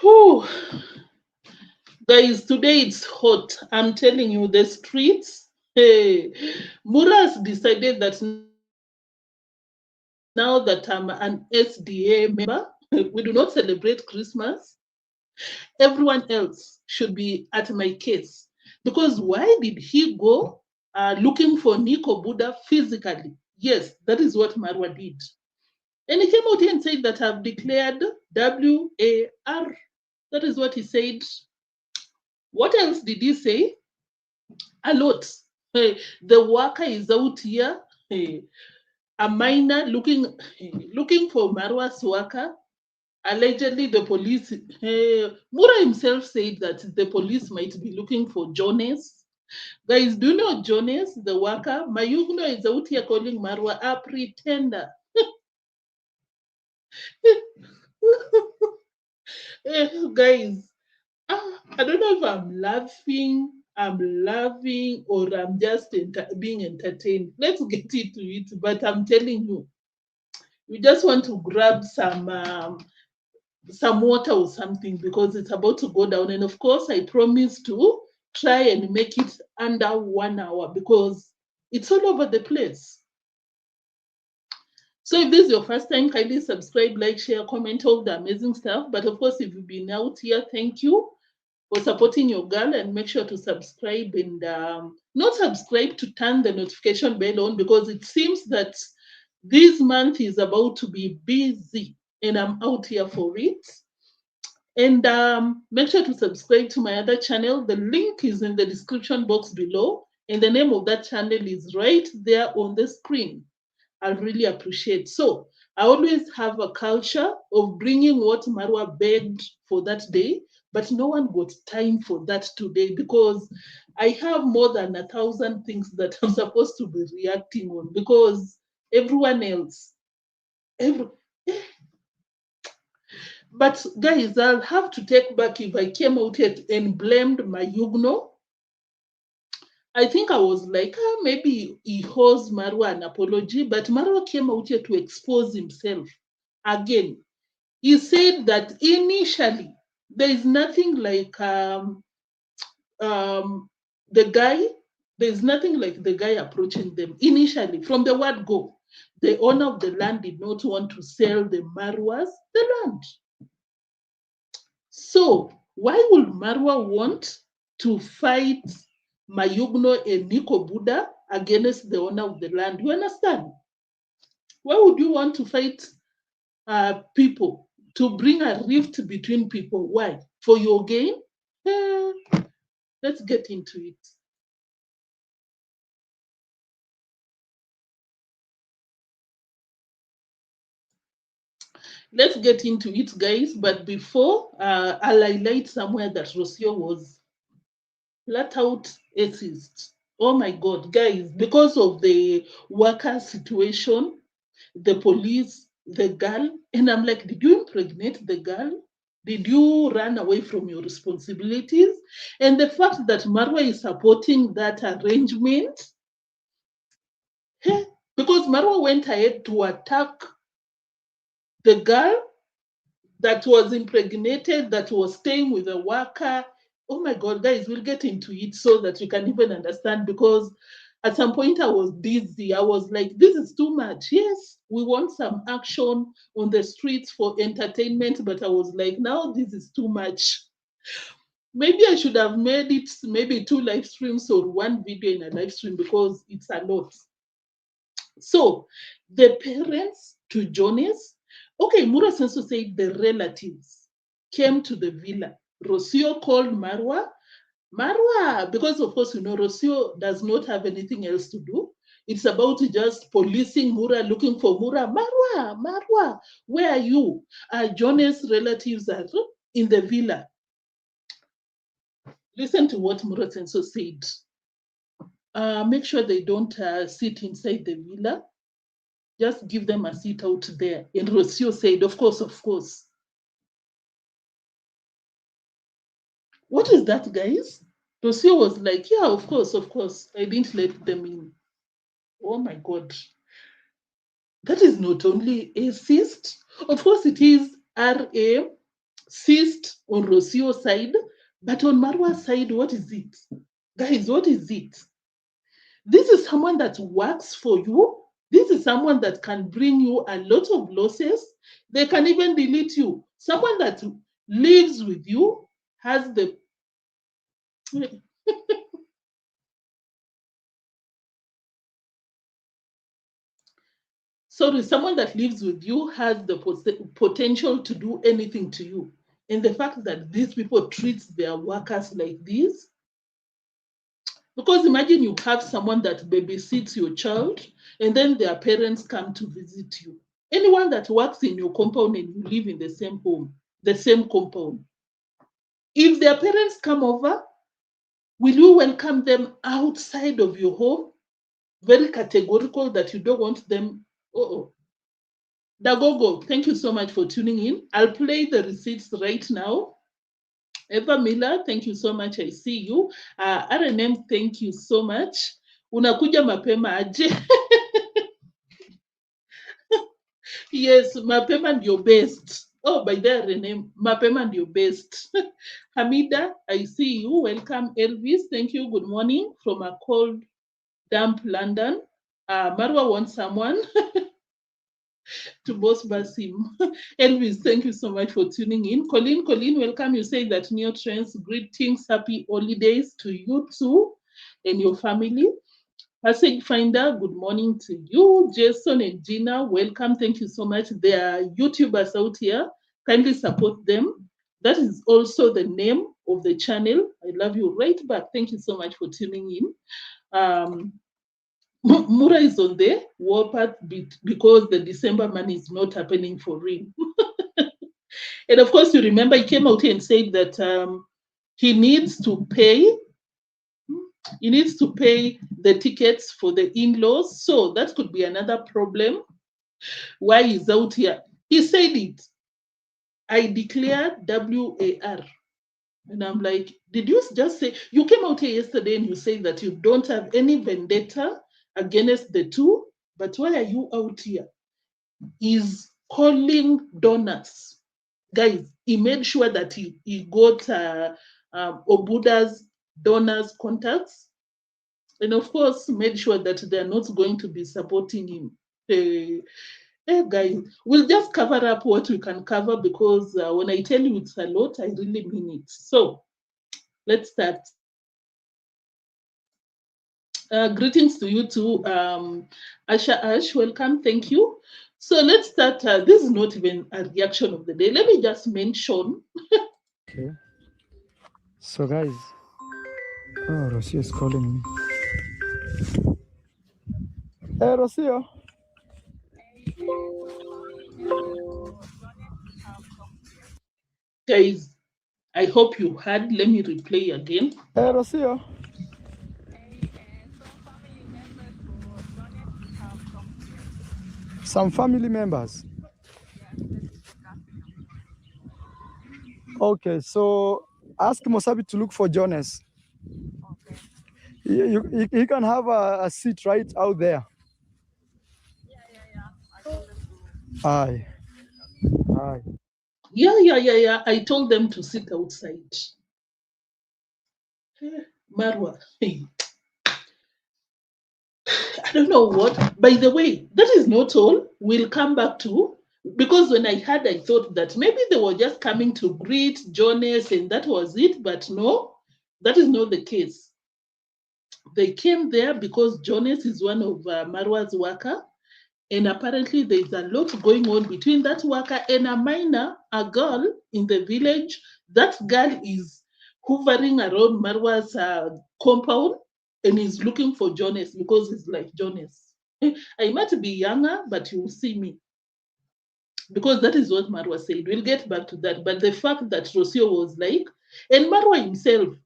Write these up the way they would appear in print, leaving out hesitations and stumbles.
Whew. Guys, today it's hot. I'm telling you, the streets. Hey, Mura has decided that now that I'm an SDA member, we do not celebrate Christmas. Everyone else should be at my case. Because why did he go looking for Nico Buddha physically? Yes, that is what Marwa did. And he came out here and said that I've declared WAR. That is what he said. What else did he say? A lot. Hey, the worker is out here. Hey, a miner looking for Marwa's worker. Allegedly, the police. Mura himself said that the police might be looking for Jonas. Guys, do you know Jonas, the worker? Mayugno is out here calling Marwa a pretender. Guys, I don't know if I'm laughing, or I'm just being entertained. Let's get into it. But I'm telling you, you just want to grab some water or something because it's about to go down. And of course, I promise to try and make it under 1 hour because it's all over the place. So if this is your first time, kindly subscribe, like, share, comment, all the amazing stuff. But of course, if you've been out here, thank you for supporting your girl, and make sure to subscribe and not subscribe, to turn the notification bell on, because it seems that this month is about to be busy and I'm out here for it. And make sure to subscribe to my other channel. The link is in the description box below, and the name of that channel is right there on the screen. I really appreciate. So I always have a culture of bringing what Marwa begged for that day, but no one got time for that today because I have more than 1,000 things that I'm supposed to be reacting on because everyone else, but guys, I'll have to take back if I came out here and blamed Mayugno. I think I was like, maybe he owes Marwa an apology, but Marwa came out here to expose himself again. He said that initially there is nothing like the guy, there's nothing like the guy approaching them. Initially, from the word go, the owner of the land did not want to sell the Marwas the land. So why would Marwa want to fight Mayugno and Nico Buddha against the owner of the land? You understand? Why would you want to fight people, to bring a rift between people? Why? For your gain? Eh, let's get into it. Let's get into it, guys. But before, I'll highlight somewhere that Rocio was flat out atheist. Oh my God, guys, because of the worker situation, the police, the girl, and I'm like, did you impregnate the girl? Did you run away from your responsibilities? And the fact that Marwa is supporting that arrangement, because Marwa went ahead to attack the girl that was impregnated, that was staying with a worker. Oh my God, guys, we'll get into it so that you can even understand, because at some point I was busy. I was like, this is too much. Yes, we want some action on the streets for entertainment, but I was like, now this is too much. Maybe I should have made it maybe 2 live streams or 1 video in a live stream because it's a lot. So the parents to Jonas, okay, Mura Senso said the relatives came to the villa. Rocio called Marwa. Marwa, because of course, you know, Rocio does not have anything else to do. It's about just policing Mura, looking for Mura. Marwa, Marwa, where are you? Jonas' relatives are in the villa. Listen to what Mura Senso said. Make sure they don't sit inside the villa. Just give them a seat out there. And Rocio said, of course, of course. What is that, guys? Rocio was like, yeah, of course, of course. I didn't let them in. Oh my God. That is not only assist. Of course, it is RA ceased on Rocio's side, but on Marwa's side, what is it? Guys, what is it? This is someone that works for you. This is someone that can bring you a lot of losses. They can even delete you. Someone that lives with you has the sorry, someone that lives with you has the potential to do anything to you. And the fact that these people treat their workers like this, because imagine you have someone that babysits your child and then their parents come to visit you. Anyone that works in your compound and you live in the same home, the same compound, if their parents come over, will you welcome them outside of your home? Very categorical that you don't want them. Oh, Dagogo, thank you so much for tuning in. I'll play the receipts right now. Eva Miller, thank you so much. I see you. RNM, thank you so much. Unakuja mapema aje. Yes, mapema ndio best. Oh, by the RNM, mapema ndio best. Hamida, I see you. Welcome, Elvis. Thank you. Good morning from a cold, damp London. Marwa wants someone to boss Basim. Elvis, thank you so much for tuning in. Colleen, welcome. You say that neotrends, greetings, happy holidays to you too and your family. Passage Finder, good morning to you. Jason and Gina, welcome. Thank you so much. There are YouTubers out here. Kindly support them. That is also the name of the channel. I love you right back. Thank you so much for tuning in. Mura is on the war path because the December money is not happening for real. And of course, you remember he came out here and said that he needs to pay. He needs to pay the tickets for the in-laws. So that could be another problem. Why he's out here? He said it. I declare WAR. And I'm like, did you just say, you came out here yesterday and you said that you don't have any vendetta against the two, but why are you out here? He's calling donors. Guys, he made sure that he got Obuda's donors' contacts. And of course, made sure that they're not going to be supporting him. Hey, guys, we'll just cover up what we can cover because when I tell you it's a lot, I really mean it. So let's start. Greetings to you too, Asha Ash. Welcome, thank you. So let's start. This is not even a reaction of the day. Let me just mention. Okay. So guys, oh, Rocio is calling me. Hey, Rocio. Guys, I hope you heard. Let me replay again. Hey, Rocio. Some family members. Okay, so ask Mosabi to look for Jonas. He can have a seat right out there. Aye. Aye. Yeah. I told them to sit outside. Marwa. Hey. I don't know what. By the way, that is not all. We'll come back to, because when I heard, I thought that maybe they were just coming to greet Jonas and that was it. But no, that is not the case. They came there because Jonas is one of Marwa's worker. And apparently there's a lot going on between that worker and a minor, a girl in the village. That girl is hovering around Marwa's compound and is looking for Jonas because he's like, Jonas, I might be younger, but you'll see me. Because that is what Marwa said. We'll get back to that. But the fact that Rocio was like, and Marwa himself,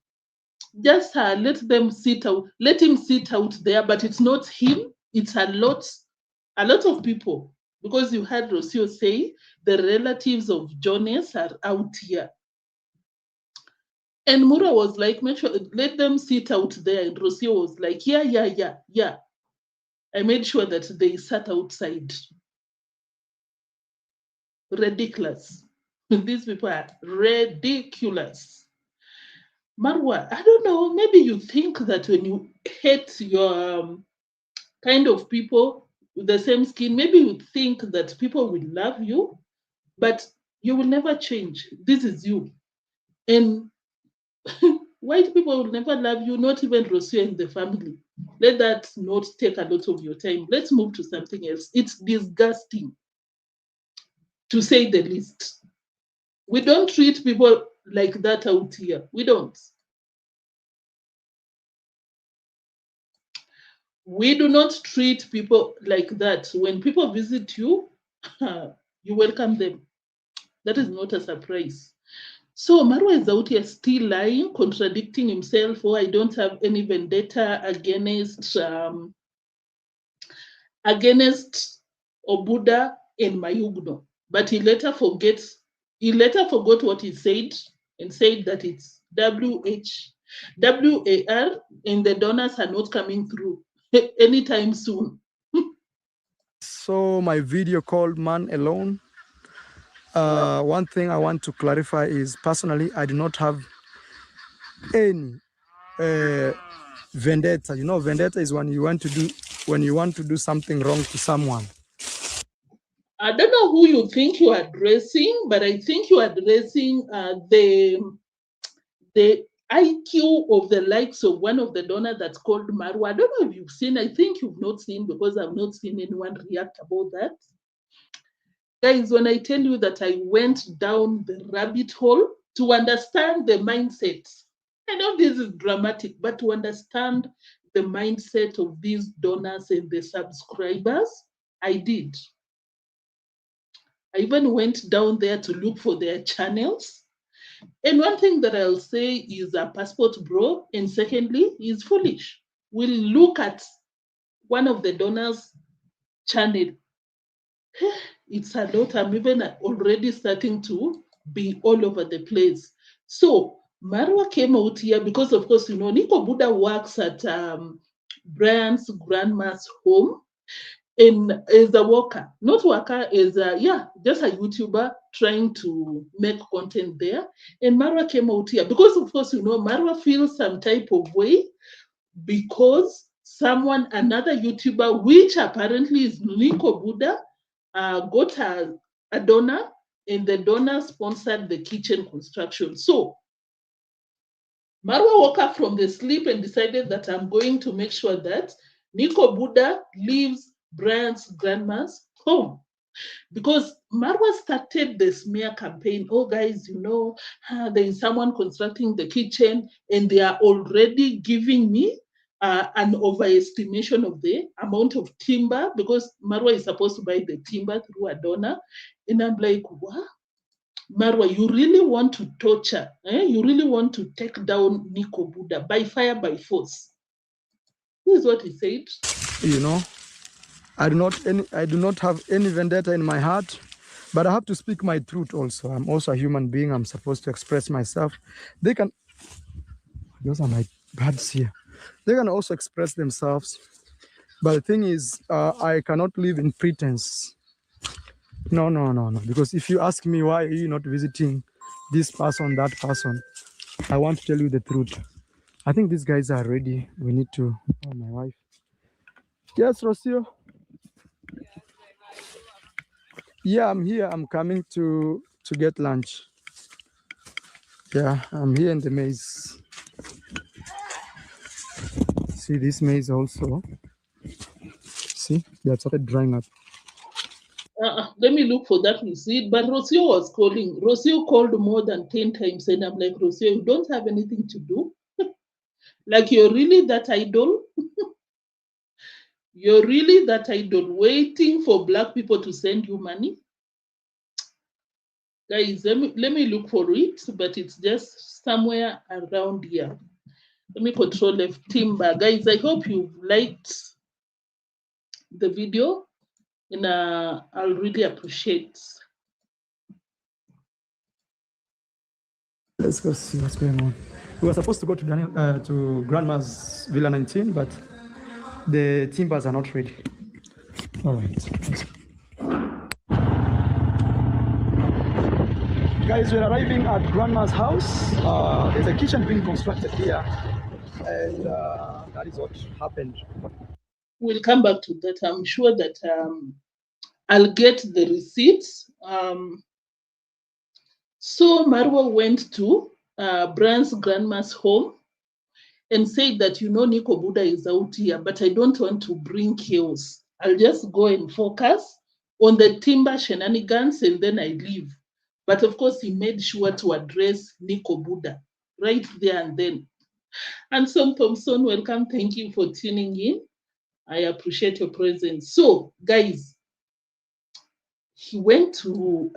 just let them sit out, let him sit out there, but it's not him, it's a lot of people. Because you heard Rocio say the relatives of Jonas are out here. And Mura was like, make sure, let them sit out there. And Rocio was like, yeah. I made sure that they sat outside. Ridiculous. These people are ridiculous. Marwa, I don't know, maybe you think that when you hate your kind of people with the same skin, maybe you think that people will love you, but you will never change. This is you. And white people will never love you, not even Rocio in the family. Let that not take a lot of your time. Let's move to something else. It's disgusting, to say the least. We don't treat people like that out here. We don't. We do not treat people like that. When people visit you, you welcome them. That is not a surprise. So Marwa is out here still lying, contradicting himself. Oh, I don't have any vendetta against Obuda and Mayugno. But he later forgot what he said and said that it's WAR and the donors are not coming through anytime soon. So my video called Man Alone. One thing I want to clarify is personally, I do not have any vendetta. You know, vendetta is when you want to do something wrong to someone. I don't know who you think you are addressing, but I think you are addressing the IQ of the likes of one of the donors that's called Marwa. I don't know if you've seen. I think you've not seen, because I've not seen anyone react about that. Guys, when I tell you that I went down the rabbit hole to understand the mindset, I know this is dramatic, but to understand the mindset of these donors and the subscribers, I did. I even went down there to look for their channels. And one thing that I'll say is a passport bro, and secondly, is foolish. We'll look at one of the donors' channel. It's a lot. I'm even already starting to be all over the place. So Marwa came out here because, of course, Nico Buddha works at Brian's grandma's home. And as a worker, not worker, as just a YouTuber trying to make content there. And Marwa came out here because, of course, Marwa feels some type of way because another YouTuber, which apparently is Nico Buddha, got a donor, and the donor sponsored the kitchen construction. So Marwa woke up from the sleep and decided that I'm going to make sure that Nico Buddha leaves Brian's grandma's home. Because Marwa started the smear campaign. Oh, guys, there is someone constructing the kitchen, and they are already giving me an overestimation of the amount of timber, because Marwa is supposed to buy the timber through a donor. And I'm like, what? Marwa, you really want to torture? You really want to take down Nico Buddha by fire, by force? This is what he said. I do not have any vendetta in my heart, but I have to speak my truth also. I'm also a human being. I'm supposed to express myself. Those are my birds here. They can also express themselves. But the thing is, I cannot live in pretense. No. Because if you ask me why are you not visiting this person, that person, I want to tell you the truth. I think these guys are ready. We need to. Oh, my wife. Yes, Rocio. Yeah, I'm here. I'm coming to get lunch. Yeah, I'm here in the maze. See this maze also. See, they have started drying up. Let me look for that receipt. But Rocio was calling. Rocio called more than 10 times, and I'm like, Rocio, you don't have anything to do? Like, you're really that idol? You're really that idol, waiting for Black people to send you money? Guys, let me look for it, but it's just somewhere around here. Let me control F timber. Guys, I hope you liked the video, and I'll really appreciate. Let's go see what's going on. We were supposed to go to Grandma's Villa 19, but the timbers are not ready. All right. Guys, we're arriving at Grandma's house. There's a kitchen being constructed here, and that is what happened. We'll come back to that. I'm sure that I'll get the receipts. So Marwa went to Brian's grandma's home and said that, Nico Buddha is out here, but I don't want to bring chaos. I'll just go and focus on the timber shenanigans and then I leave. But of course, he made sure to address Nico Buddha right there and then. Anson Thompson, welcome. Thank you for tuning in. I appreciate your presence. So, guys, he went to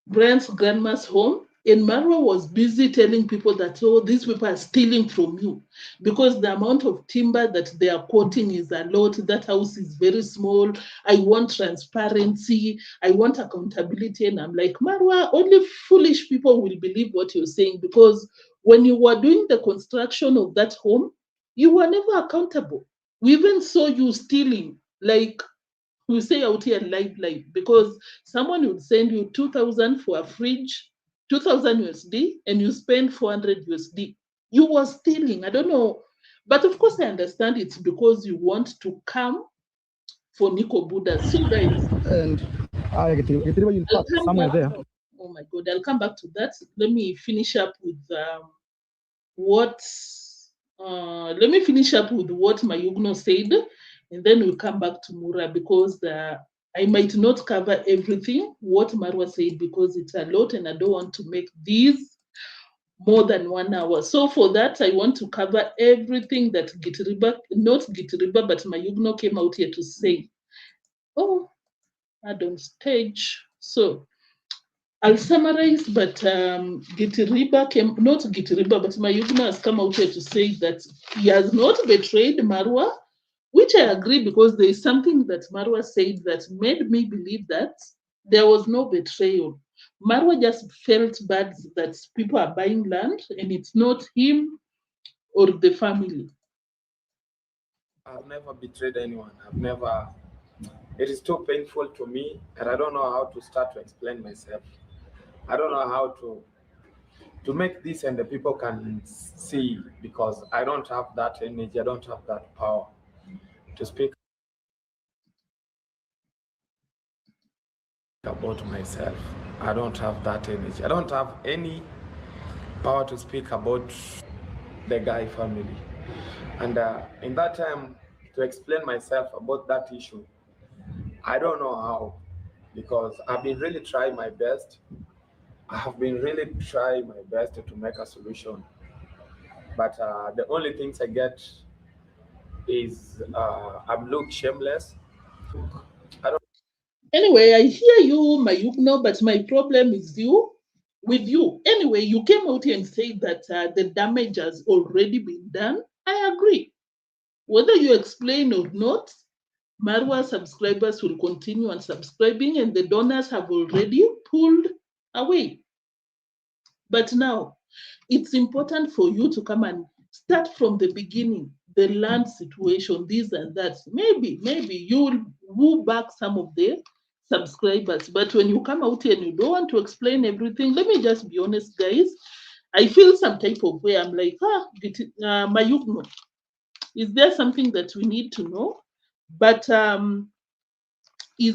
Brian's grandma's home, and Marwa was busy telling people that, oh, these people are stealing from you because the amount of timber that they are quoting is a lot. That house is very small. I want transparency. I want accountability. And I'm like, Marwa, only foolish people will believe what you're saying, because when you were doing the construction of that home, you were never accountable. We even saw you stealing, like, we say out here live, because someone would send you 2,000 for a fridge, 2,000 USD, and you spend 400 USD. You were stealing. I don't know. But of course, I understand it's because you want to come for Nico Buddha. So, guys, And I get you somewhere there. Oh my God, I'll come back to that. Let me finish up with what Mayugno said, and then we'll come back to Mura, because I might not cover everything what Marwa said, because it's a lot and I don't want to make these more than 1 hour. So for that, I want to cover everything that not Gitiriba, but Mayugno came out here to say. Oh, add on stage. So I'll summarize, but not Gitiriba, but Mayugno has come out here to say that he has not betrayed Marwa, which I agree, because there is something that Marwa said that made me believe that there was no betrayal. Marwa just felt bad that people are buying land and it's not him or the family. I've never betrayed anyone. It is too painful to me, and I don't know how to start to explain myself. I don't know how to make this and the people can see, because I don't have that energy, I don't have that power to speak about myself. I don't have that energy. I don't have any power to speak about the Guy family. And in that time, to explain myself about that issue, I don't know how, because I've been really trying my best. I have been really trying my best to make a solution. But the only things I get is I'm look shameless. I don't. Anyway, I hear you, Mayugno, but my problem is with you. Anyway, you came out here and said that the damage has already been done. I agree. Whether you explain or not, Marwa subscribers will continue unsubscribing and the donors have already pulled away. But now, it's important for you to come and start from the beginning, the land situation, this and that. Maybe you will woo back some of the subscribers. But when you come out here and you don't want to explain everything, let me just be honest, guys. I feel some type of way. I'm like, Mayugno, is there something that we need to know? But he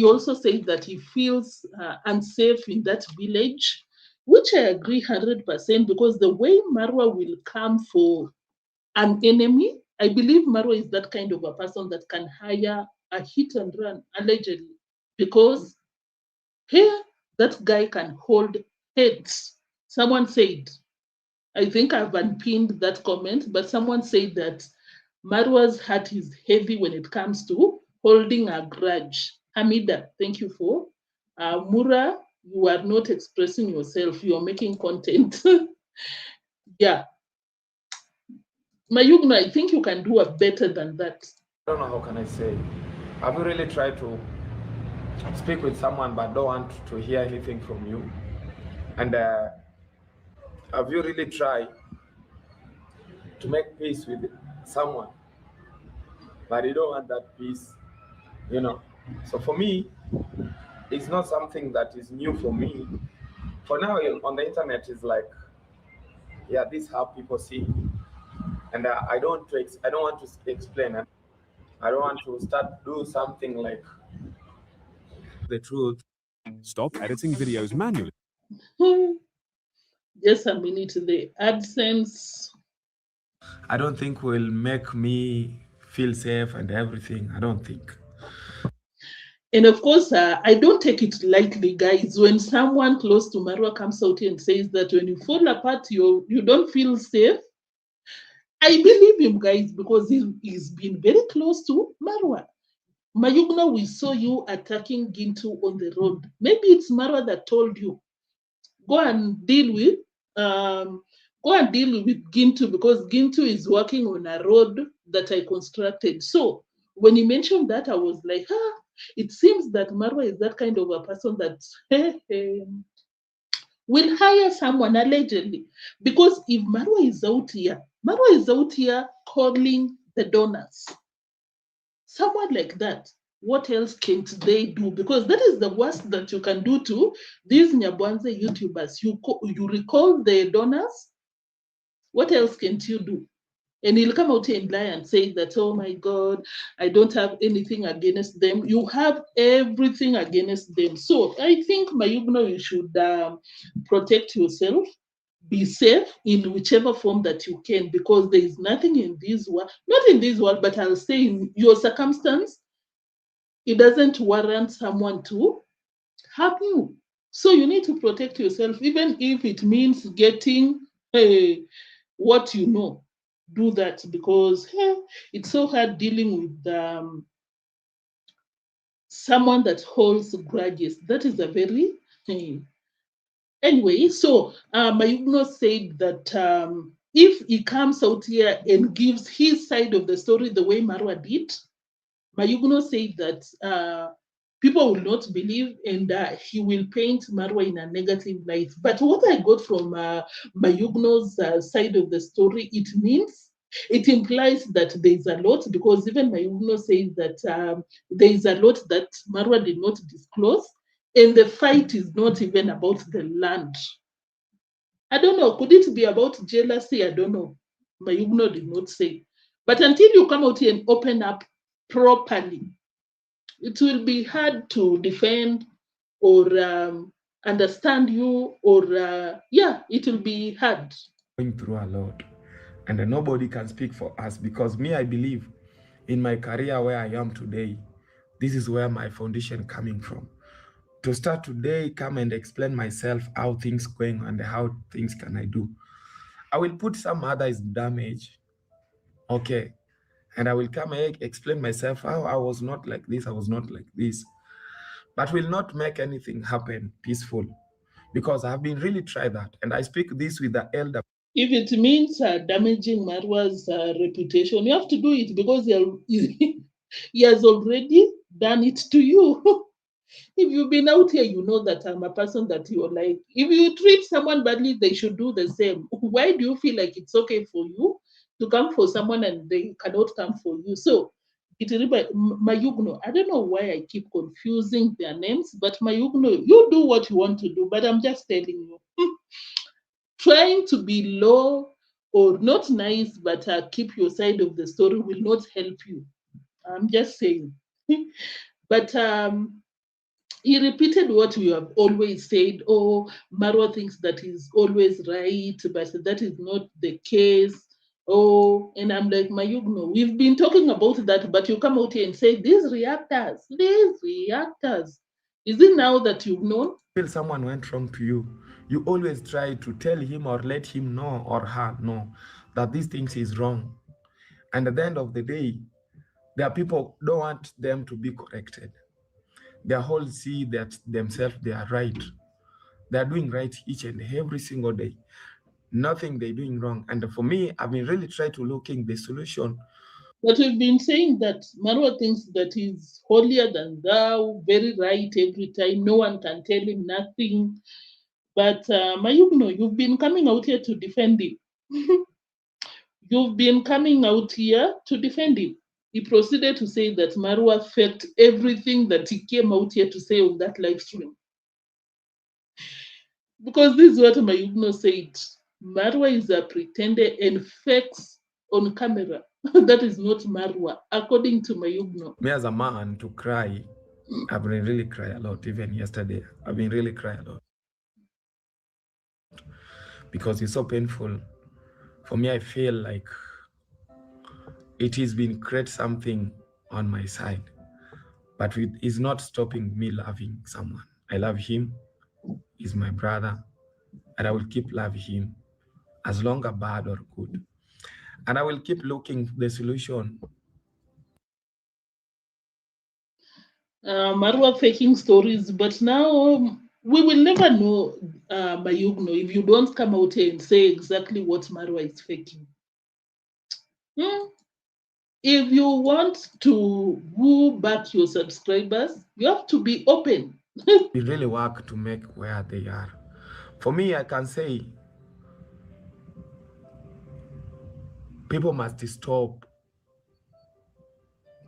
also said that he feels unsafe in that village, which I agree 100%, because the way Marwa will come for an enemy, I believe Marwa is that kind of a person that can hire a hit and run, allegedly, because here that guy can hold heads. Someone said, I think I've unpinned that comment, but someone said that Marwa's heart is heavy when it comes to holding a grudge. Hamida, thank you for. Mura, you are not expressing yourself. You are making content. Yeah. Mayugno, I think you can do a better than that. I don't know how can I say. Have you really tried to speak with someone but don't want to hear anything from you? And have you really tried to make peace with someone but you don't want that peace? So for me, It's not something that is new for me. For now, on the internet is like, yeah, this is how people see it. And I don't want to explain. I don't want to start do something like the truth. Stop editing videos manually. Just a minute. The AdSense. I don't think will make me feel safe and everything. I don't think. And of course, I don't take it lightly, guys. When someone close to Marwa comes out and says that when you fall apart, you don't feel safe, I believe him, guys, because he's been very close to Marwa. Mayugno, we saw you attacking Gintu on the road. Maybe it's Marwa that told you, go and deal with Gintu, because Gintu is working on a road that I constructed. So when he mentioned that, I was like, it seems that Marwa is that kind of a person that will hire someone allegedly. Because if Marwa is out here calling the donors. Someone like that, what else can't they do? Because that is the worst that you can do to these Nyabohanse YouTubers. You recall the donors. What else can't you do? And he'll come out and lie and say that, oh my God, I don't have anything against them. You have everything against them. So I think, Mayugno, you should protect yourself. Be safe in whichever form that you can, because there is nothing in this world, not in this world, but I'll say in your circumstance, it doesn't warrant someone to harm you. So you need to protect yourself, even if it means getting what you know. Do that, because it's so hard dealing with someone that holds grudges. That is a very anyway. So Mayugno said that if he comes out here and gives his side of the story the way Marwa did, Mayugno said that people will not believe, and he will paint Marwa in a negative light. But what I got from Mayugno's side of the story, it implies that there is a lot, because even Mayugno says that there is a lot that Marwa did not disclose, and the fight is not even about the land. I don't know. Could it be about jealousy? I don't know. Mayugno did not say. But until you come out here and open up properly, it will be hard to defend or understand you, or it will be hard. Going through a lot, and nobody can speak for us, because me, I believe in my career where I am today. This is where my foundation coming from. To start today, come and explain myself how things going and how things can I do. I will put some others damage, okay, and I will come and explain myself how I was not like this, I was not like this, but will not make anything happen peaceful, because I've been really tried that, and I speak this with the elder. If it means damaging Marwa's reputation, you have to do it, because he has already done it to you. If you've been out here, you know that I'm a person that you're like, if you treat someone badly, they should do the same. Why do you feel like it's okay for you to come for someone and they cannot come for you? So, Mayugno, I don't know why I keep confusing their names, but Mayugno, you do what you want to do, but I'm just telling you. Trying to be low or not nice, but keep your side of the story will not help you. I'm just saying. But he repeated what we have always said. Oh, Marwa thinks that he's always right, but that is not the case. Oh, and I'm like, Mayugno, we've been talking about that, but you come out here and say, these reactors. Is it now that you've known? Feel someone went wrong to you, you always try to tell him or let him know or her know that these things is wrong. And at the end of the day, there are people don't want them to be corrected. They whole see that themselves they are right. They are doing right each and every single day. Nothing they're doing wrong. And for me, I've been really trying to looking the solution. But we've been saying that Marwa thinks that he's holier than thou, very right every time. No one can tell him nothing. But Mayugno, you've been coming out here to defend him. You've been coming out here to defend him. he proceeded to say that Marwa faked everything that he came out here to say on that live stream. Because this is what Mayugno said. Marwa is a pretender and fakes on camera. That is not Marwa, according to Mayugno. Me as a man to cry, I've been really cry a lot. Even yesterday, I've been really cry a lot. Because it's so painful. For me, I feel like it has been create something on my side. But it is not stopping me loving someone. I love him. He's my brother. And I will keep loving him as long as bad or good. And I will keep looking for the solution. Marwa faking stories, but now we will never know, Mayugno, if you don't come out here and say exactly what Marwa is faking. If you want to woo back your subscribers, you have to be open. We really work to make where they are. For me, I can say people must stop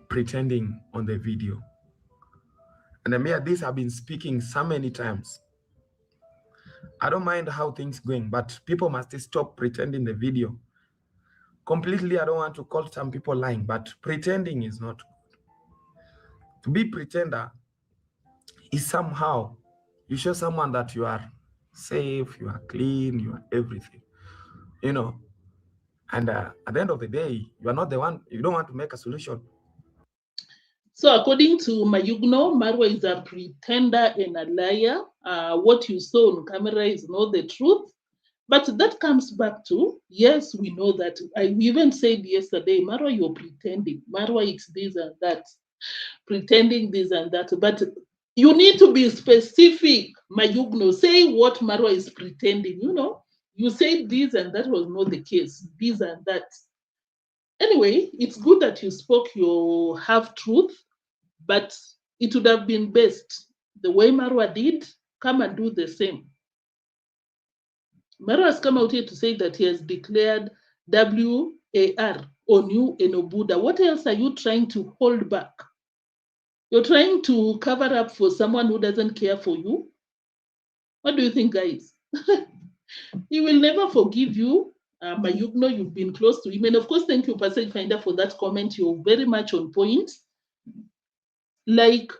pretending on the video. And I mean, this I've been speaking so many times. I don't mind how things going, but people must stop pretending the video. Completely, I don't want to call some people lying, but pretending is not good. To be pretender is somehow you show someone that you are safe, you are clean, you are everything, you know. And at the end of the day, you are not the one, you don't want to make a solution. So according to Mayugno, Marwa is a pretender and a liar. What you saw on camera is not the truth. But that comes back to, yes, we know that. I even said yesterday, Marwa, you're pretending. Marwa, it's this and that. Pretending this and that. But you need to be specific, Mayugno. Say what Marwa is pretending, you know. You said this and that was not the case. This and that. Anyway, it's good that you spoke your half truth, but it would have been best the way Marwa did, come and do the same. Marwa has come out here to say that he has declared WAR on you and Obuda. What else are you trying to hold back? You're trying to cover up for someone who doesn't care for you? What do you think, guys? He will never forgive you. Mayugno, you've been close to him. And of course, thank you, Passage Finder, for that comment. You're very much on point. Like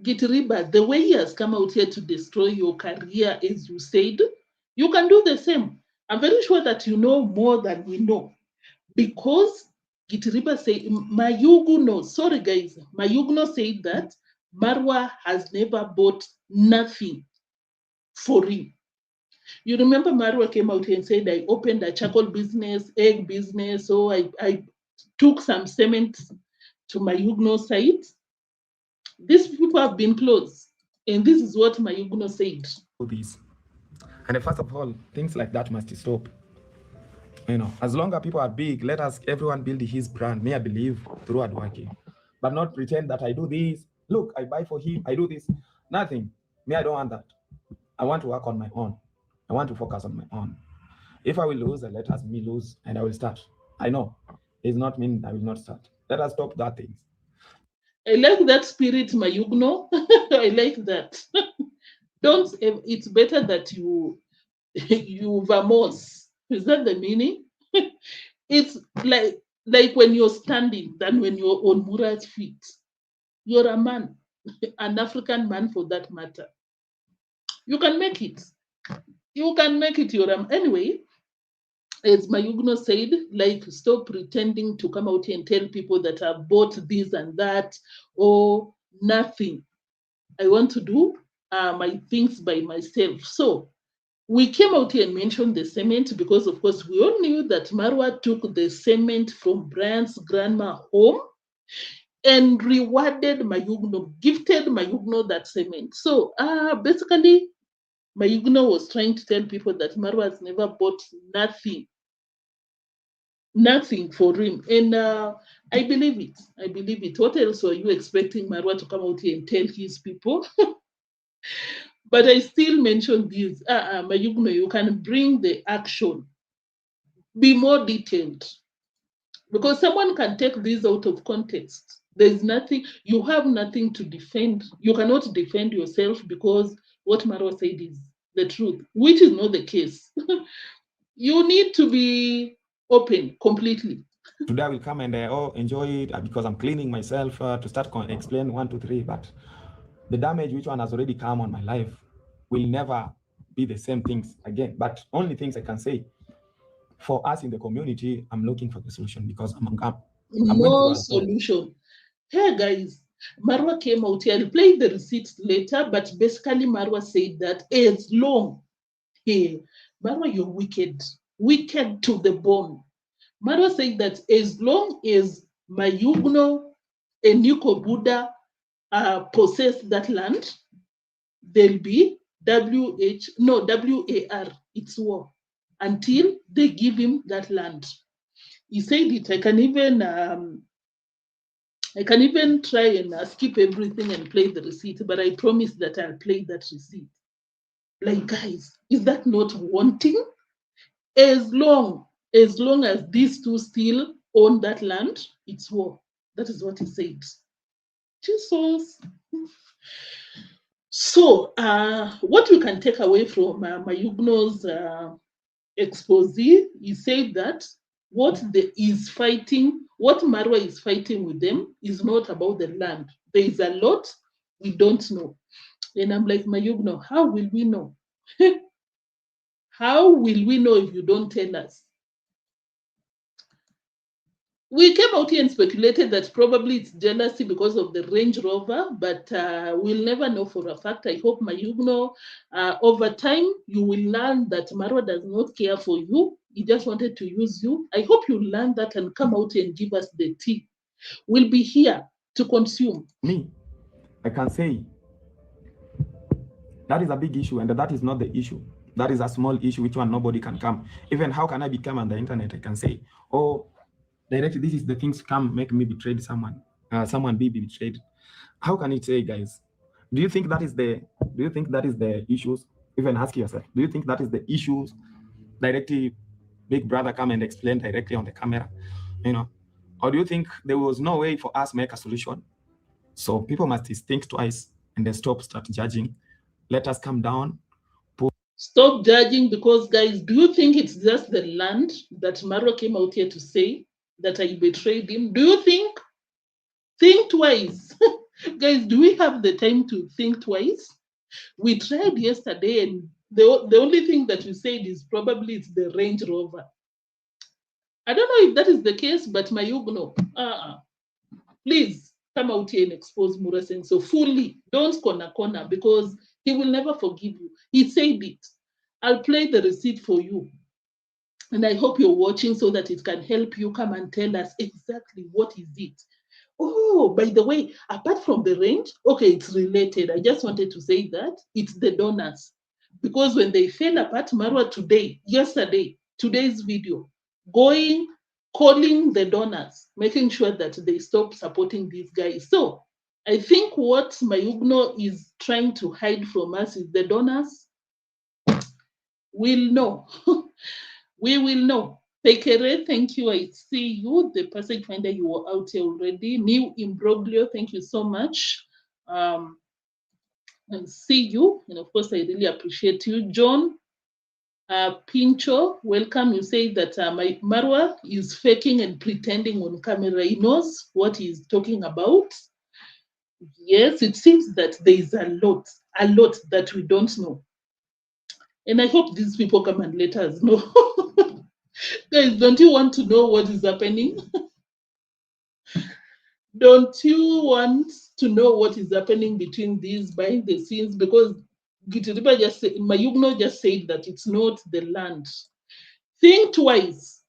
Gitiriba, the way he has come out here to destroy your career, as you said, you can do the same. I'm very sure that you know more than we know. Because Gitiriba said, Mayuguno, sorry guys, Mayugno said that Marwa has never bought nothing for him. You remember Marwa came out here and said, I opened a charcoal business, egg business, so I took some cement to Mayugno site. These people have been closed. And this is what Mayuguno said. This. And first of all, things like that must stop. You know, as long as people are big, let us everyone build his brand. May I believe through hard working, but not pretend that I do this. Look, I buy for him. I do this. Nothing. Me, I don't want that. I want to work on my own. I want to focus on my own. If I will lose, let us me lose, and I will start. I know it's not mean I will not start. Let us stop that thing. I like that spirit, Mayugno. I like that. Don't. It's better that you vamos. Is that the meaning? It's like when you're standing than when you're on Mura's feet. You're a man, an African man for that matter. You can make it. You can make it. Anyway, as Mayugno said, like, stop pretending to come out here and tell people that I've bought this and that or nothing. I want to do my things by myself. So we came out here and mentioned the cement because, of course, we all knew that Marwa took the cement from Brian's grandma home and rewarded Mayugno, gifted Mayugno that cement. So basically, Mayugno was trying to tell people that Marwa has never bought nothing for him. And I believe it. I believe it. What else were you expecting Marwa to come out here and tell his people? But I still mention this. Mayugno, you can bring the action. Be more detailed. Because someone can take this out of context. There's nothing, you have nothing to defend. You cannot defend yourself because what Marwa said is the truth, which is not the case. You need to be open completely. Today I will come and enjoy it because I'm cleaning myself to start explain 1, 2, 3. But the damage which one has already come on my life will never be the same things again. But only things I can say for us in the community, I'm looking for the solution because I'm no solution. Hey guys, Marwa came out here. I'll play the receipts later, but basically Marwa said that as long, hey, Marwa, you're wicked to the bone. Marwa said that as long as Mayugno and Yuko Buddha possess that land, there'll be WAR, it's war, until they give him that land. He said it. I can even try and skip everything and play the receipt, but I promise that I'll play that receipt. Like, guys, is that not wanting? As long as these two still own that land, it's war. That is what he said. Jesus. So, what we can take away from Mayugno's expose, he said that what Marwa is fighting with them is not about the land. There is a lot we don't know. And I'm like, Mayugno, how will we know? How will we know if you don't tell us? We came out here and speculated that probably it's jealousy because of the Range Rover, but we'll never know for a fact. I hope Mayugno, over time, you will learn that Marwa does not care for you. He just wanted to use you. I hope you learn that and come out and give us the tea. We'll be here to consume. Me, I can say that is a big issue, and that is not the issue. That is a small issue which one nobody can come. Even how can I become on the internet? I can say, oh, directly, this is the things come make me betray someone. Someone be betrayed. How can it say, guys? Do you think that is the issues? Even ask yourself, do you think that is the issues? Directly, Big Brother come and explain directly on the camera, or do you think there was no way for us to make a solution? So people must think twice and then start judging. Let us come down. Stop judging, because, guys, do you think it's just the land that Marwa came out here to say that I betrayed him? Do you think? Think twice. Guys, do we have the time to think twice? We tried yesterday, and the only thing that we said is probably it's the Range Rover. I don't know if that is the case, but Mayugno, please come out here and expose Murasenso fully. Don't corner, because he will never forgive you. He said it. I'll play the receipt for you. And I hope you're watching so that it can help you come and tell us exactly what is it. Oh, by the way, apart from the range, okay, it's related. I just wanted to say that it's the donors. Because when they fell apart, Marwa today's video, calling the donors, making sure that they stop supporting these guys. So I think what Mayugno is trying to hide from us is the donors. We'll know. We will know. Pekere, thank you. I see you. The passage finder, you were out here already. New imbroglio, thank you so much. And see you. And of course, I really appreciate you. John Pincho, welcome. You say that my Marwa is faking and pretending on camera. He knows what he's talking about. Yes, it seems that there is a lot that we don't know. And I hope these people come and let us know. Guys, don't you want to know what is happening? Don't you want to know what is happening between these behind the scenes? Because Mayugno just said that it's not the land. Think twice.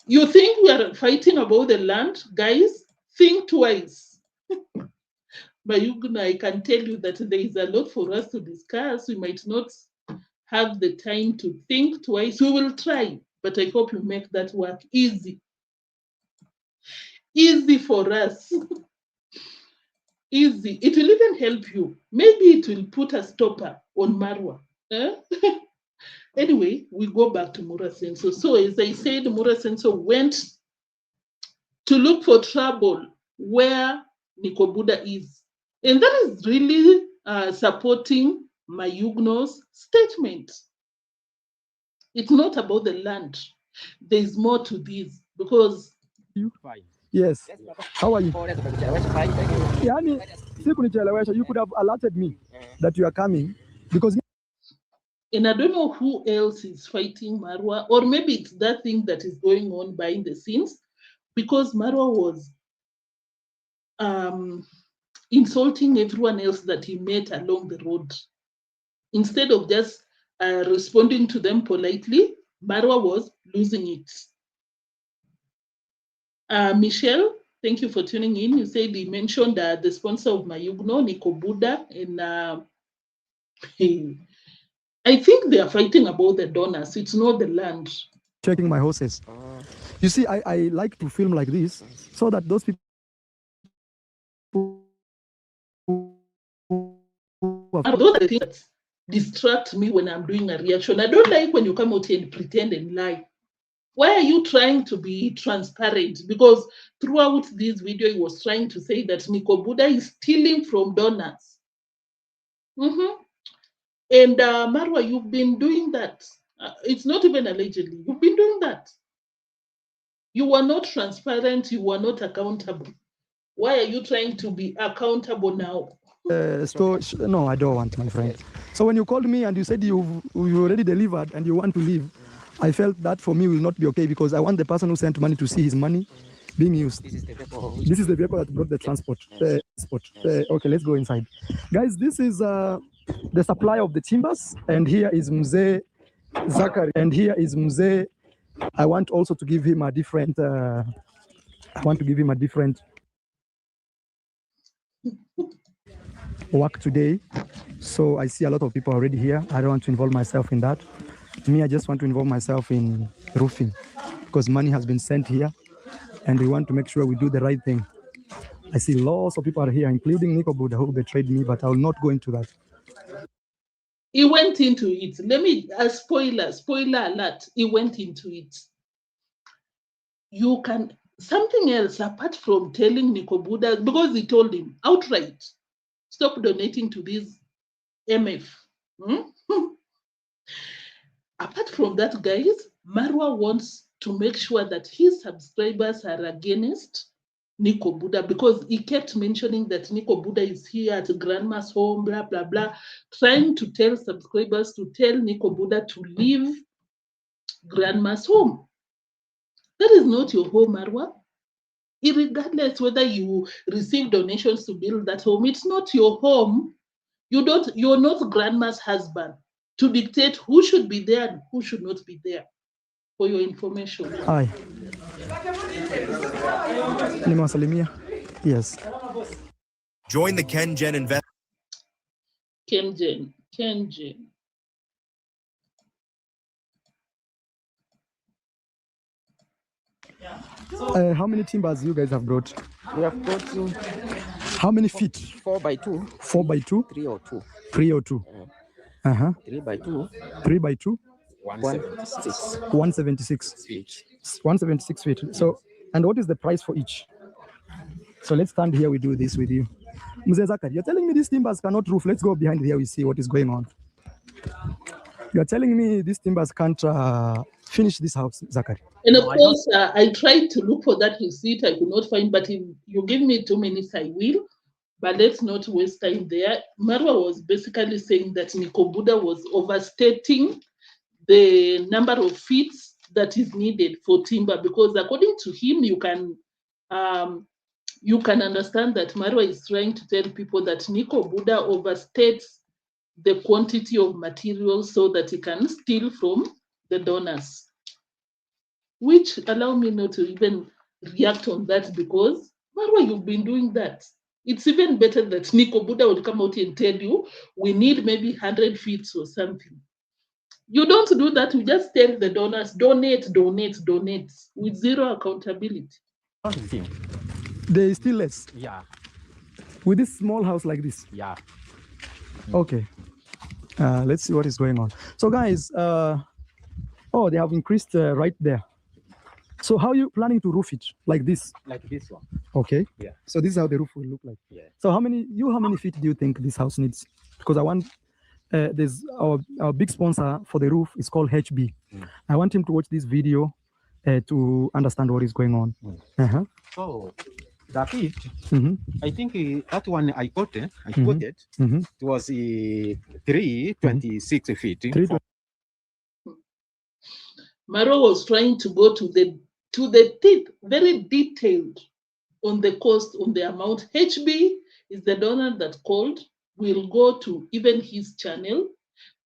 You think we are fighting about the land? Guys, think twice. Mayugno, I can tell you that there is a lot for us to discuss. We might not have the time to think twice. We will try, but I hope you make that work easy. Easy for us. Easy. It will even help you. Maybe it will put a stopper on Marwa. Anyway, we go back to Murasenso. So as I said, Murasenso went to look for trouble where Nikobuda is. And that is really supporting Mayugno's statement. It's not about the land. There's more to this because Yes. How are you? Yani, sikunichelewesha. You could have alerted me that you are coming because. And I don't know who else is fighting Marwa, or maybe it's that thing that is going on behind the scenes, because Marwa was insulting everyone else that he met along the road. Instead of just responding to them politely, Marwa was losing it. Michelle, thank you for tuning in. You said he mentioned the sponsor of Mayugno, Nikobuda, and I think they are fighting about the donors. It's not the land. Checking my horses. You see, I like to film like this so that those people. Those are the things that distract me when I'm doing a reaction. I don't like when you come out here and pretend and lie. Why are you trying to be transparent? Because throughout this video, he was trying to say that Nikobuda is stealing from donors. And Marwa, you've been doing that. It's not even allegedly. You've been doing that. You are not transparent. You are not accountable. Why are you trying to be accountable now? No, I don't want, my friend. So when you called me and you said you already delivered and you want to leave, I felt that for me will not be okay because I want the person who sent money to see his money being used. This is the vehicle that brought the transport. Okay, let's go inside. Guys, this is the supply of the timbers, and here is Mzee Zakari, and here is Mzee. I want also to give him a different. Work today, so I see a lot of people already here. I don't want to involve myself in that. Me, I just want to involve myself in roofing because money has been sent here and we want to make sure we do the right thing. I see lots of people are here, including Nikobuda, who betrayed me, but I will not go into that. He went into it. Let me, spoiler alert, he went into it. You can, something else apart from telling Nikobuda, because he told him outright, stop donating to this MF. Apart from that, guys, Marwa wants to make sure that his subscribers are against Nikobuda because he kept mentioning that Nikobuda is here at grandma's home, blah, blah, blah, trying to tell subscribers to tell Nikobuda to leave grandma's home. That is not your home, Marwa. Regardless whether you receive donations to build that home, it's not your home. You're not grandma's husband to dictate who should be there and who should not be there. For your information. Hi. Yes. Join the KenGen invest. KenGen. How many timbers you guys have brought? We have got how many feet? 4 by 2. 4 by 2? 3 or 2. 3 or 2. 3 by 2. 3 by 2? 176. 176 Each. 176 feet. So, and what is the price for each? So let's stand here, we do this with you. Mzee Zakari, you're telling me these timbers cannot roof. Let's go behind here, we see what is going on. You're telling me these timbers can't finish this house, Zakari. And of course, I tried to look for that receipt. I could not find, but if you give me 2 minutes, I will. But let's not waste time there. Marwa was basically saying that Nikobuda was overstating the number of feet that is needed for timber, because according to him, you can understand that Marwa is trying to tell people that Nikobuda overstates the quantity of material so that he can steal from the donors. Which allow me not to even react on that, because Marwa, you've been doing that. It's even better that Nikobuda would come out and tell you, we need maybe 100 feet or something. You don't do that. You just tell the donors, donate with zero accountability. They still less? Yeah. With this small house like this? Yeah. Okay. Let's see what is going on. So guys, oh, they have increased right there. So how are you planning to roof it? Like this? Like this one. Okay. Yeah. So this is how the roof will look like. Yeah. So how many feet do you think this house needs? Because I want there's our big sponsor for the roof is called HB. I want him to watch this video to understand what is going on. So the feet, Mm-hmm. I think that one I quoted. Mm-hmm. It was 326 feet. 320. Marwa was trying to go to the teeth, very detailed on the cost, on the amount. HB is the donor that called. We'll go to even his channel.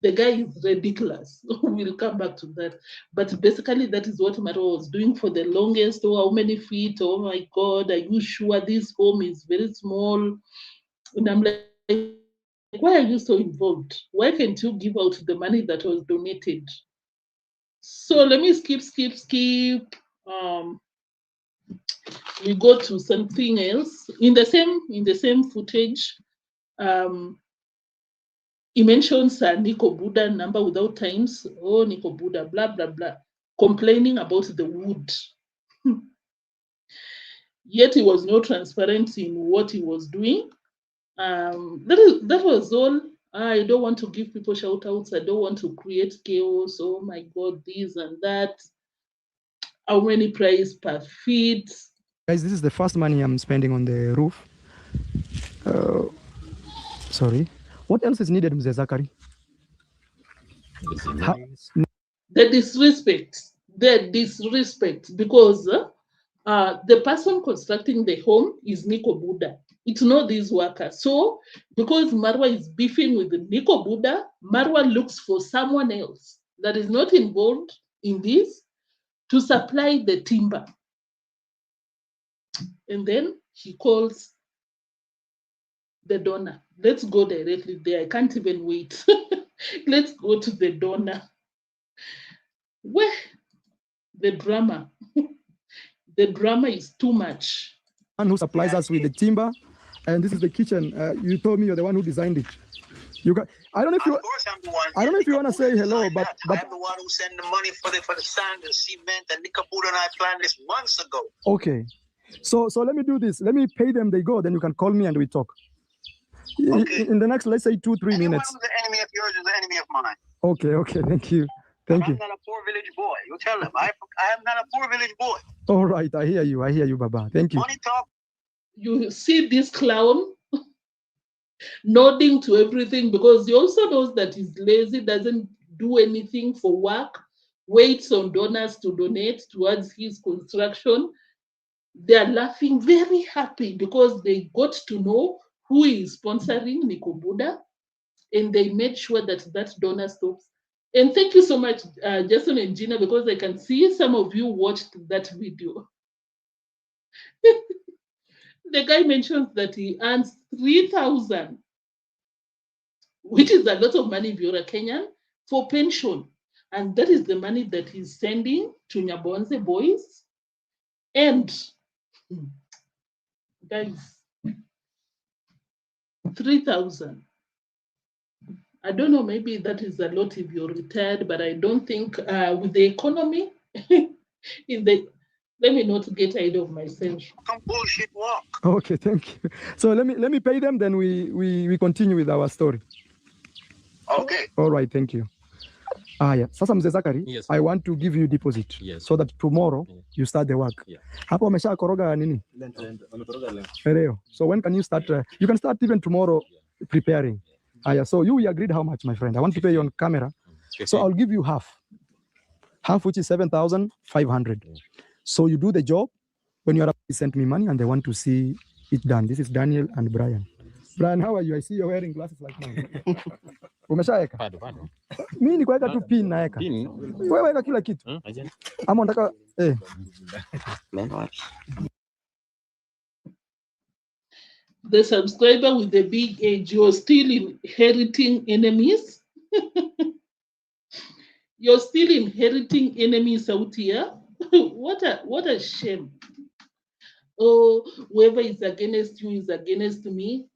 The guy is ridiculous. We'll come back to that. But basically, that is what Marwa was doing for the longest. Oh, how many feet? Oh my God, are you sure this home is very small? And I'm like, why are you so involved? Why can't you give out the money that was donated? So let me skip. We go to something else in the same footage. He mentions Nico Buddha number without times. Oh, Nico Buddha, blah blah blah, complaining about the wood. Yet he was not transparent in what he was doing. That was all. I don't want to give people shout outs. I don't want to create chaos. Oh my God, this and that. How many price per feet? Guys, this is the first money I'm spending on the roof. Sorry. What else is needed, Mzee Zakari? The disrespect, because the person constructing the home is Nico Buddha. It's not these workers. So because Marwa is beefing with Nico Buddha, Marwa looks for someone else that is not involved in this to supply the timber. And then he calls the donor. Let's go directly there. I can't even wait. Let's go to the donor. Where the drama. The drama is too much. And who supplies us with the timber, and this is the kitchen. You told me you're the one who designed it. You got. I don't know if you. Of course, I'm the one. I don't know if you want to say hello, but I'm the one who sent the money for the sand and cement, and Nico Buddha and I planned this months ago. Okay, so let me do this. Let me pay them. They go. Then you can call me and we talk. Okay. In the next, let's say 2-3 Anyone minutes. who's the enemy of yours is the enemy of mine. Okay. Thank you. I'm not a poor village boy. You tell them I am not a poor village boy. All right, I hear you, Baba. Thank you. Money talk. You see this clown nodding to everything because he also knows that he's lazy, doesn't do anything for work, waits on donors to donate towards his construction. They are laughing, very happy because they got to know who is sponsoring Nico Buddha, and they made sure that that donor stops. And thank you so much, Jason and Gina, because I can see some of you watched that video. The guy mentions that he earns 3,000, which is a lot of money if you're a Kenyan, for pension. And that is the money that he's sending to Nyabohanse boys. And guys, 3,000. I don't know, maybe that is a lot if you're retired, but I don't think with the economy, let me not get ahead of myself. Come bullshit walk. Okay, thank you. So let me pay them, then we continue with our story. Okay. All right, thank you. Yeah. Sasa Mzee Zakari, Yes. I want to give you deposit. Yes. So that tomorrow you start the work. Yeah. Hapo wamesha koroga nini? Leo. So when can you start? You can start even tomorrow preparing. Yeah. So we agreed how much, my friend? I want to pay you on camera. Okay. So I'll give you half, which is 7,500. So you do the job. When you are up, you send me money and they want to see it done. This is Daniel and Brian. Brian, how are you? I see you're wearing glasses like mine. Umeshaeka? Bado. Mimi ni kuweka tu pin naeka. Pin? Wewe weka kila kitu. Ama unataka The subscriber with the big age, you're still inheriting enemies. You're still inheriting enemies out here. What a shame. Oh, whoever is against you is against me.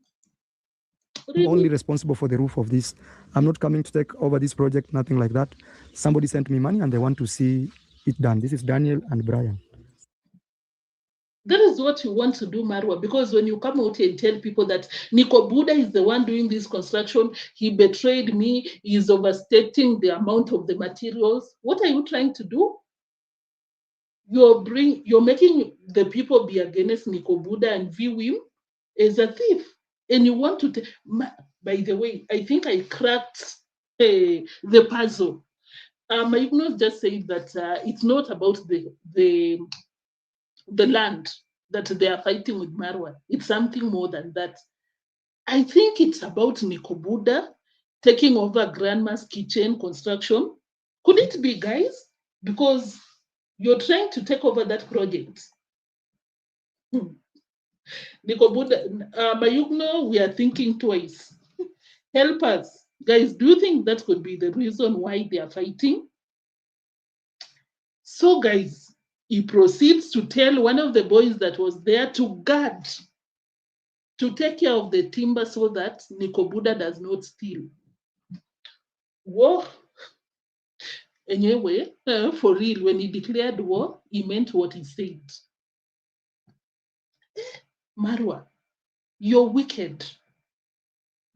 I'm only responsible for the roof of this. I'm not coming to take over this project, nothing like that. Somebody sent me money and they want to see it done. This is Daniel and Brian. That is what you want to do, Marwa, because when you come out and tell people that Nico Buddha is the one doing this construction, he betrayed me, he is overstating the amount of the materials, what are you trying to do? You're making the people be against Nico Buddha and view him as a thief. And you want to by the way, I think I cracked the puzzle. Mayuguno just said that it's not about the land that they are fighting with Marwa. It's something more than that. I think it's about Nico Buddha taking over grandma's kitchen construction. Could it be, guys? Because you're trying to take over that project. Nico Buddha, Mayugno, we are thinking twice. Help us. Guys, do you think that could be the reason why they are fighting? So, guys, he proceeds to tell one of the boys that was there to guard, to take care of the timber so that Nico Buddha does not steal. Whoa. Anyway, for real, when he declared war, he meant what he said. Marwa, you're wicked.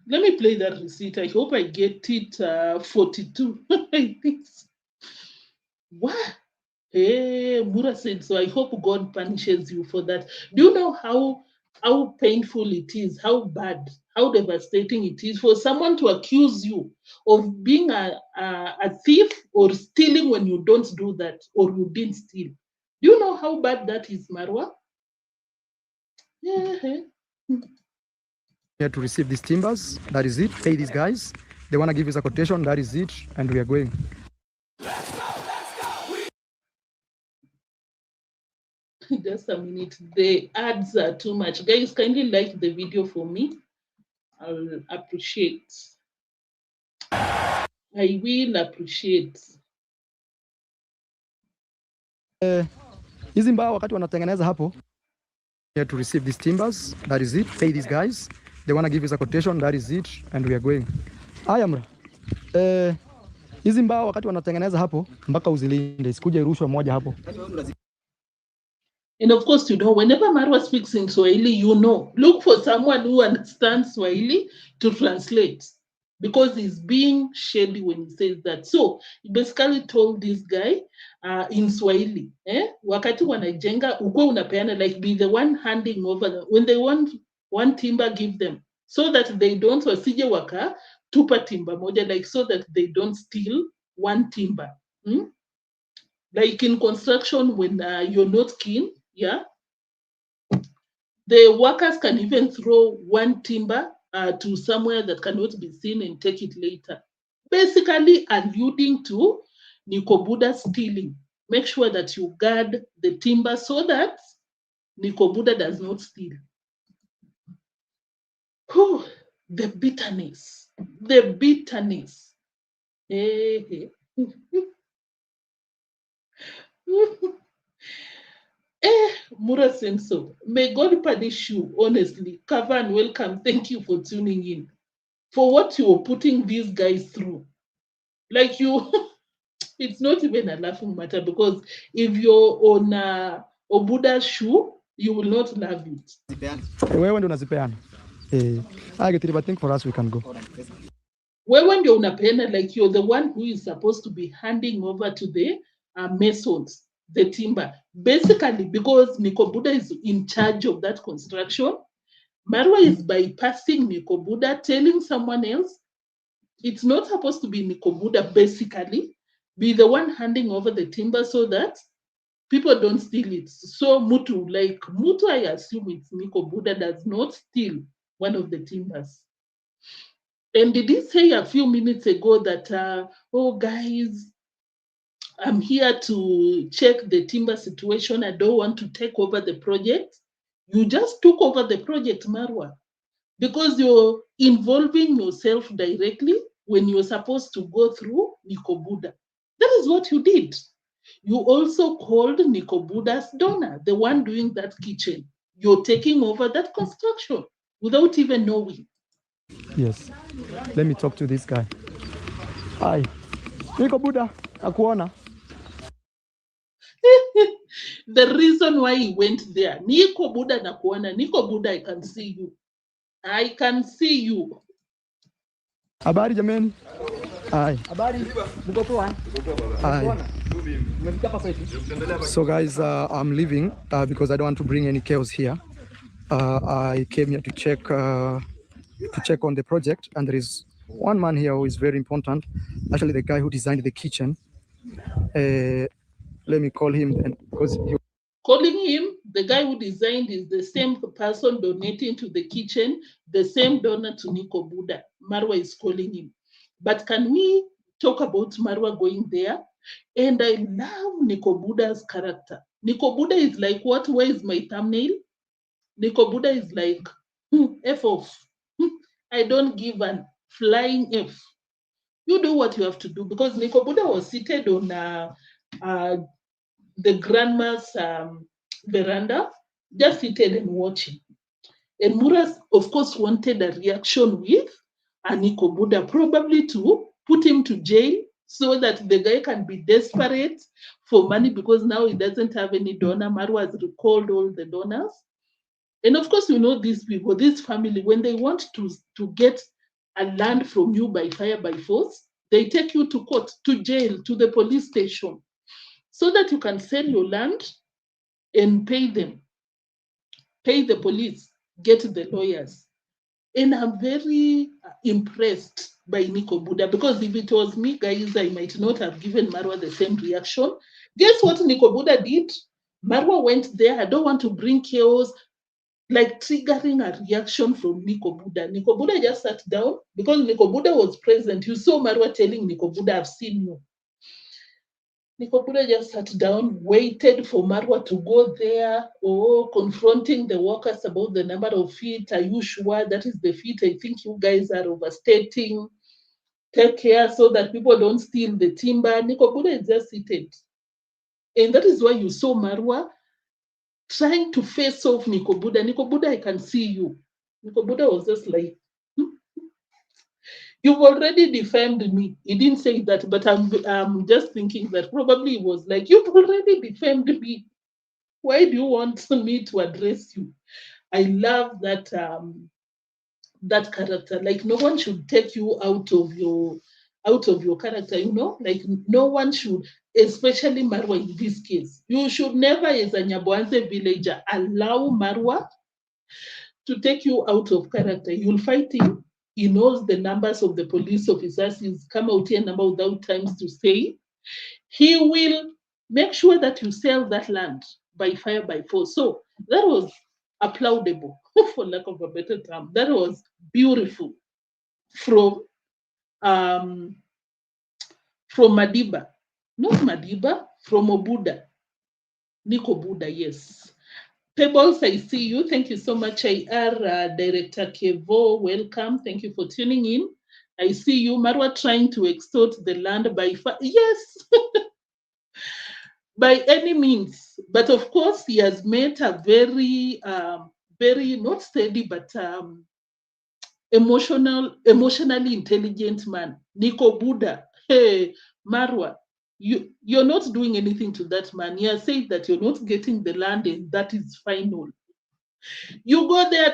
Let me play that receipt. I hope I get it 42. I think so. What? Hey, Mura said so. I hope God punishes you for that. Do you know how painful it is, how bad, how devastating it is for someone to accuse you of being a thief or stealing when you don't do that or you didn't steal? Do you know how bad that is, Marwa? Yeah. Here to receive these timbers, that is it. Pay these guys. They want to give us a quotation, that is it, and we are going. Just a minute. The ads are too much. Guys, kindly like the video for me. I'll appreciate. I will appreciate. Hizi mbao wakati wanatengeneza hapo. Here to receive these timbers, that is it. Pay these guys. They want to give us a quotation, that is it, and we are going. Ayamra. Hizi mbao wakati wanatengeneza hapo mpaka uzilinde, isikuje rushwa moja hapo. And of course, you know, whenever Marwa speaks in Swahili, you know, look for someone who understands Swahili to translate, because he's being shady when he says that. So he basically told this guy in Swahili, wakati wanajenga ukwe unapeana, like be the one handing over them. When they want one timber, give them, so that they don't wasije waka tupa timber moja, like so that they don't steal one timber. Like in construction, when you're not keen, yeah, the workers can even throw one timber to somewhere that cannot be seen and take it later. Basically alluding to Nico Buddha stealing. Make sure that you guard the timber so that Nico Buddha does not steal. Whew, the bitterness. The bitterness. Hey. Mura Senso, may God punish you, honestly. Kavan, welcome. Thank you for tuning in. For what you're putting these guys through. Like you, it's not even a laughing matter, because if you're on Obuda's shoe, you will not love it. Wewe ndio unazipeana. I get it, but I think for us we can go. Wewe ndio unapeana, like you're the one who is supposed to be handing over to the masons the timber. Basically, because Nico Buddha is in charge of that construction, Marwa is bypassing Nico Buddha, telling someone else, it's not supposed to be Nico Buddha, basically, be the one handing over the timber so that people don't steal it. So Mutu, I assume it's Nico Buddha does not steal one of the timbers. And did he say a few minutes ago that, oh guys, I'm here to check the timber situation. I don't want to take over the project. You just took over the project, Marwa, because you're involving yourself directly when you're supposed to go through Nico Buddha. That is what you did. You also called Nico Buddha's donor, the one doing that kitchen. You're taking over that construction without even knowing. Yes. Let me talk to this guy. Hi. Nico Buddha, akuona. the reason why he went there. Niko Buddha nakuona. Niko Buddha, I can see you. I can see you. Habari jameni. Hi. Hi. So guys, I'm leaving because I don't want to bring any chaos here. I came here to check on the project, and there is one man here who is very important. Actually, the guy who designed the kitchen. Let me call him then, because Calling him, the guy who designed is the same person donating to the kitchen, the same donor to Niko Buddha. Marwa is calling him. But can we talk about Marwa going there? And I love Niko Buddha's character. Niko Buddha is like, what? Where is my thumbnail? Niko Buddha is like, F off. I don't give a flying F. You do what you have to do, because Niko Buddha was seated on the grandma's veranda, just seated and watching. And Muras, of course, wanted a reaction with Niko Buddha, probably to put him to jail so that the guy can be desperate for money, because now he doesn't have any donor. Marwa has recalled all the donors. And of course, you know these people, this family, when they want to get a land from you by fire, by force, they take you to court, to jail, to the police station, so that you can sell your land and pay them, pay the police, get the lawyers. And I'm very impressed by Niko Buddha, because if it was me, guys, I might not have given Marwa the same reaction. Guess what Niko Buddha did? Marwa went there. I don't want to bring chaos, like triggering a reaction from Niko Buddha. Niko Buddha just sat down, because Niko Buddha was present. You saw Marwa telling Niko Buddha, I've seen you. Niko Buddha just sat down, waited for Marwa to go there, confronting the workers about the number of feet. Are you sure that is the feet? I think you guys are overstating. Take care so that people don't steal the timber. Niko Buddha is just seated. And that is why you saw Marwa trying to face off Niko Buddha. Niko Buddha, I can see you. Niko Buddha was just like, you've already defamed me. He didn't say that, but I'm just thinking that probably it was like, you've already defamed me. Why do you want me to address you? I love that that character. Like, no one should take you out of your character, you know? Like, no one should, especially Marwa in this case. You should never, as a Nyabohanse villager, allow Marwa to take you out of character. You'll fight him. He knows the numbers of the police officers. He's come out here number without times to say. He will make sure that you sell that land by fire, by force. So that was applaudable, for lack of a better term. That was beautiful from Madiba. Not Madiba, from Obuda. Niko Buddha, yes. Pebbles, I see you. Thank you so much, IR Director Kevo. Welcome. Thank you for tuning in. I see you. Marwa trying to extort the land by fire. Yes, by any means. But of course, he has met a very, very not steady, but emotionally intelligent man. Niko Buddha. Hey, Marwa, you're not doing anything to that man. He has said that you're not getting the land, and that is final. You go there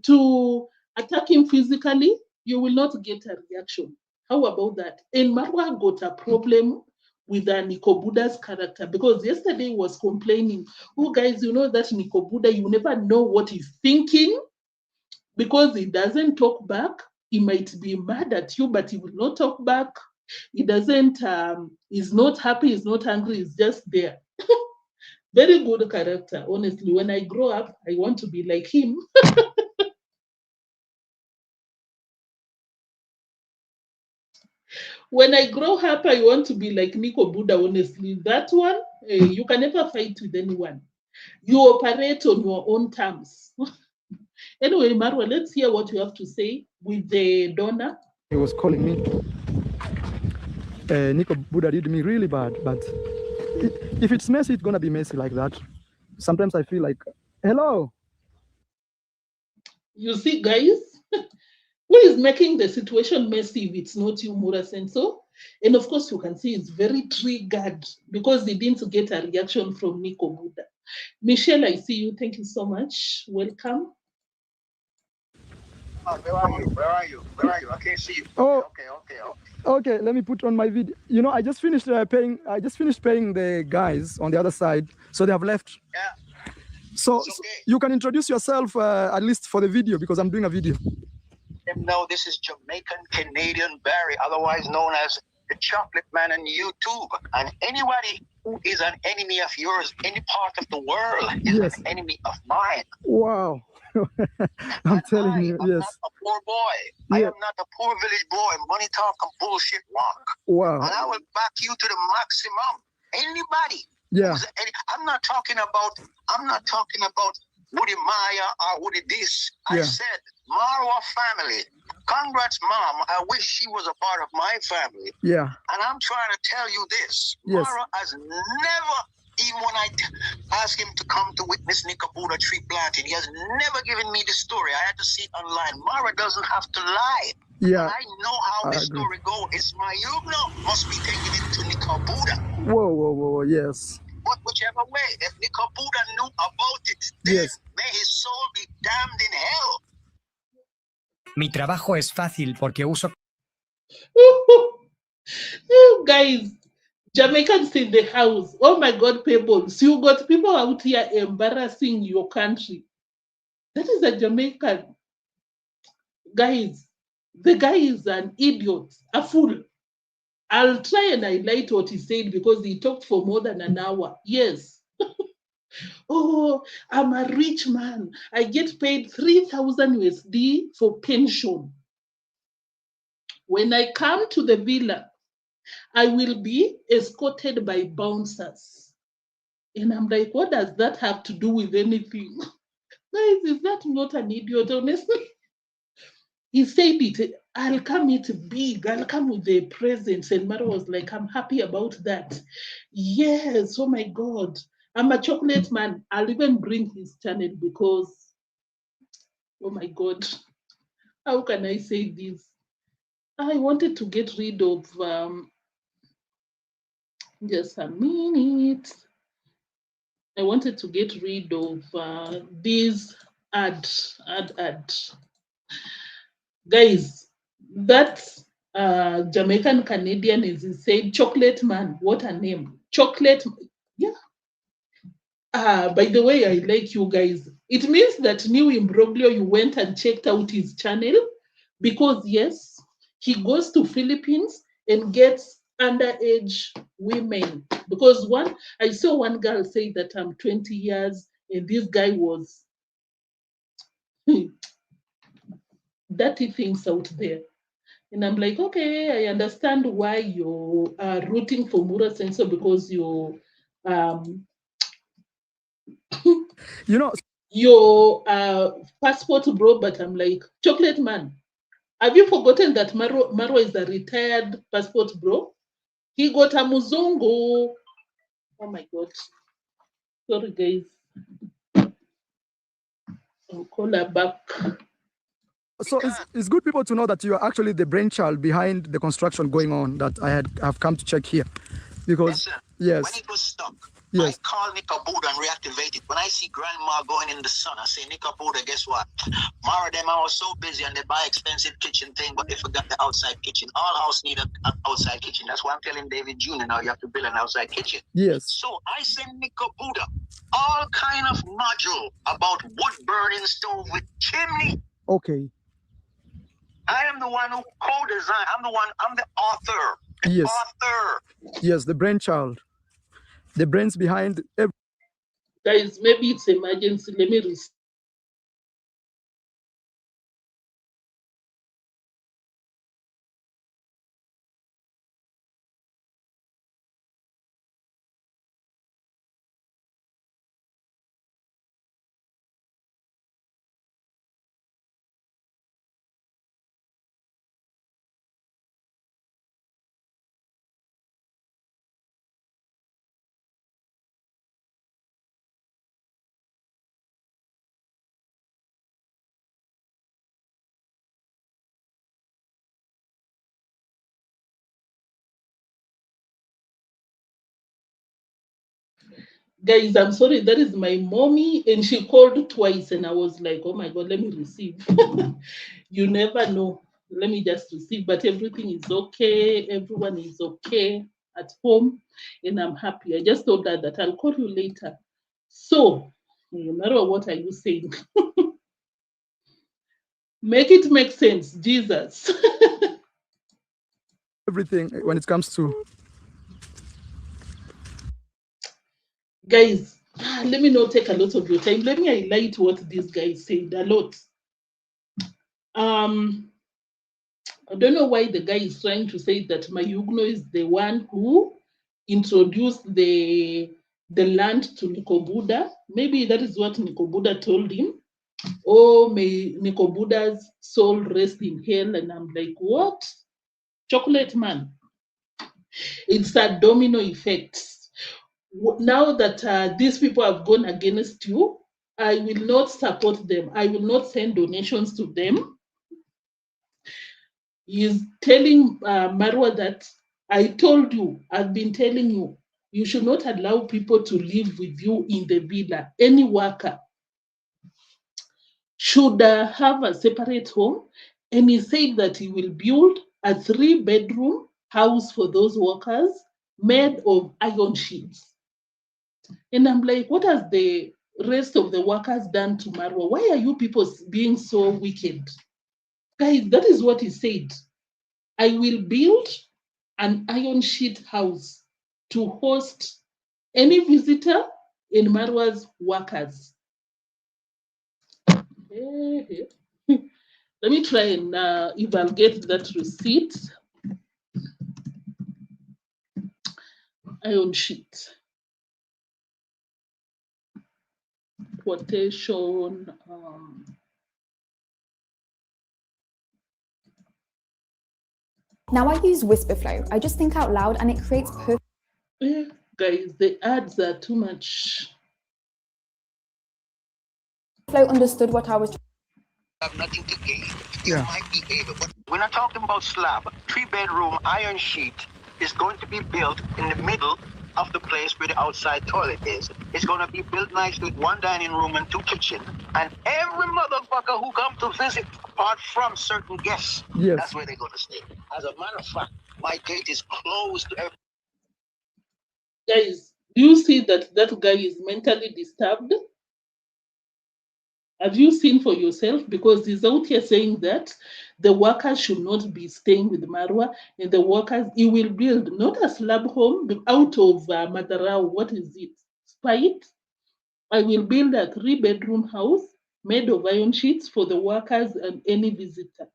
to attack him physically, you will not get a reaction. How about that? And Marwa got a problem with Niko Buddha's character, because yesterday he was complaining, oh guys, you know that Niko Buddha, you never know what he's thinking, because he doesn't talk back. He might be mad at you, but he will not talk back. He doesn't, he's not happy, he's not angry, he's just there. Very good character, honestly. When I grow up, I want to be like him. When I grow up, I want to be like Niko Buddha, honestly. That one, you can never fight with anyone. You operate on your own terms. Anyway, Marwa, let's hear what you have to say with the donor. he was calling me. Niko Buddha did me really bad, but if it's messy, it's gonna be messy like that. Sometimes I feel like, hello. You see, guys, who is making the situation messy if it's not you, Mura Senso? And of course, you can see it's very triggered because he didn't get a reaction from Nico Buddha. Michelle, I see you. Thank you so much. Welcome. Where are you? Where are you? Where are you? I can't see you. Oh, Okay. okay. Let me put on my video. You know, I just finished paying. I just finished paying the guys on the other side, so they have left. Yeah. So, It's okay. you can introduce yourself at least for the video because I'm doing a video. No, this is Jamaican Canadian Barry, otherwise known as the Chocolate Man on YouTube. And anybody who is an enemy of yours, any part of the world, is Yes. an enemy of mine. Wow. I'm telling you, I'm yes. not a poor boy. Yeah. I am not a poor village boy. Money talk and bullshit walk. Wow. And I will back you to the maximum. Anybody. Yeah. I'm not talking about Woody Maya or Woody this. I Yeah. said Marwa family. Congrats, mom. I wish she was a part of my family. Yeah. And I'm trying to tell you this. Yes. Mara has never, even when I asked him to come to witness Nikabuda tree planting, he has never given me the story. I had to see it online. Mara doesn't have to lie. Yeah. And I know how the agree. story goes. It's Mayugno must be taking it to Nikabuda. Whoa, yes. But whichever way, if Nikabuda knew about it, then Yes. may his soul be damned in hell. Mi trabajo es fácil porque uso Guys, Jamaicans in the house. Oh my God, people. So you got people out here embarrassing your country. That is a Jamaican. Guys, the guy is an idiot, a fool. I'll try and highlight what he said because he talked for more than an hour. Yes. Oh, I'm a rich man. I get paid 3,000 USD for pension. When I come to the villa, I will be escorted by bouncers. And I'm like, what does that have to do with anything? Guys, is that not an idiot, honestly? He said it, I'll come it big, I'll come with the presents. And Mara was like, I'm happy about that. Yes, oh my God. I'm a chocolate man. I'll even bring his channel because, oh my God, how can I say this? I wanted to get rid of, just a minute. I wanted to get rid of these ad. Guys, that Jamaican Canadian is saying chocolate man. What a name. Chocolate. Yeah. By the way, I like you guys. It means that New Imbroglio, you went and checked out his channel because yes, he goes to Philippines and gets underage women. Because I saw one girl say that I'm 20 years and this guy was dirty things out there. And I'm like, okay, I understand why you're rooting for Mura Sensor because you're You know, your passport bro, but I'm like, chocolate man, have you forgotten that Marwa is a retired passport bro? He got a muzungu. Oh my God. Sorry, guys. I'll call her back. so it's good people to know that you are actually the brainchild behind the construction going on that have come to check here. Because, Listen, yes. when it was stuck, Yes. I called Nikabuda and reactivate it. When I see grandma going in the sun, I say, Nikabuda, guess what? Mara, them I was so busy and they buy expensive kitchen thing, but they forgot the outside kitchen. All house need an outside kitchen. That's why I'm telling David Jr. now you have to build an outside kitchen. Yes. So I send Nikabuda all kind of module about wood burning stove with chimney. Okay. I am the one who co-designed. I'm the author. The Yes. author. Yes, the brainchild. The brains behind every Guys, maybe it's emergency. Let me Guys, I'm sorry, that is my mommy, and she called twice, and I was like, oh my God, let me receive. You never know. Let me just receive, but everything is okay. Everyone is okay at home, and I'm happy. I just told her that I'll call you later. So, no matter what are you saying, make it make sense, Jesus. Everything when it comes to Guys, let me not take a lot of your time. Let me highlight what this guy said a lot. I don't know why the guy is trying to say that Mayugno is the one who introduced the land to Nikobuda. Maybe that is what Nikobuda told him. Oh, may Nikobuda's soul rest in hell. And I'm like, what? Chocolate man. It's a domino effect. Now that these people have gone against you, I will not support them. I will not send donations to them. He's telling Marwa that I told you, I've been telling you, you should not allow people to live with you in the villa. Any worker should have a separate home. And he said that he will build a 3-bedroom house for those workers made of iron sheets. And I'm like, what has the rest of the workers done to Marwa? Why are you people being so wicked? Guys, that is what he said. I will build an iron sheet house to host any visitor in Marwa's workers. Let me try and if I'll get that receipt. Iron sheet. Quotation. Now I use Whisperflow. I just think out loud and it creates perfect. Guys, the ads are too much. Flow understood what I was. Have nothing to gain. You might be able, but we're not talking about slab. 3-bedroom iron sheet is going to be built in the middle of the place where the outside toilet is. It's going to be built nice with 1 dining room and 2 kitchen. And every motherfucker who comes to visit, apart from certain guests, that's where they're going to stay. As a matter of fact, my gate is closed to every. Guys, do you see that that guy is mentally disturbed? Have you seen for yourself? Because he's out here saying that the workers should not be staying with Marwa, and the workers, he will build not a slab home out of Madarao. What is it? Spite? I will build a 3-bedroom house made of iron sheets for the workers and any visitor.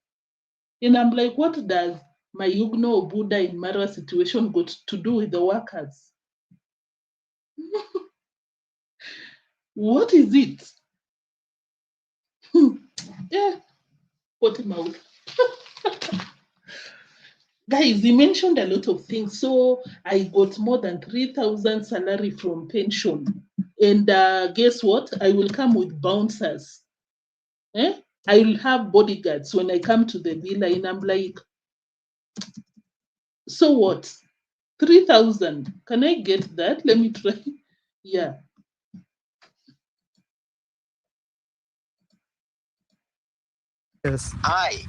And I'm like, what does Mayugno or Buddha in Marwa situation got to do with the workers? What is it? Yeah, put him out. Guys, he mentioned a lot of things. So I got more than 3,000 salary from pension. And guess what? I will come with bouncers. I will have bodyguards when I come to the villa. And I'm like, so what? 3,000. Can I get that? Let me try. Yeah. Yes. I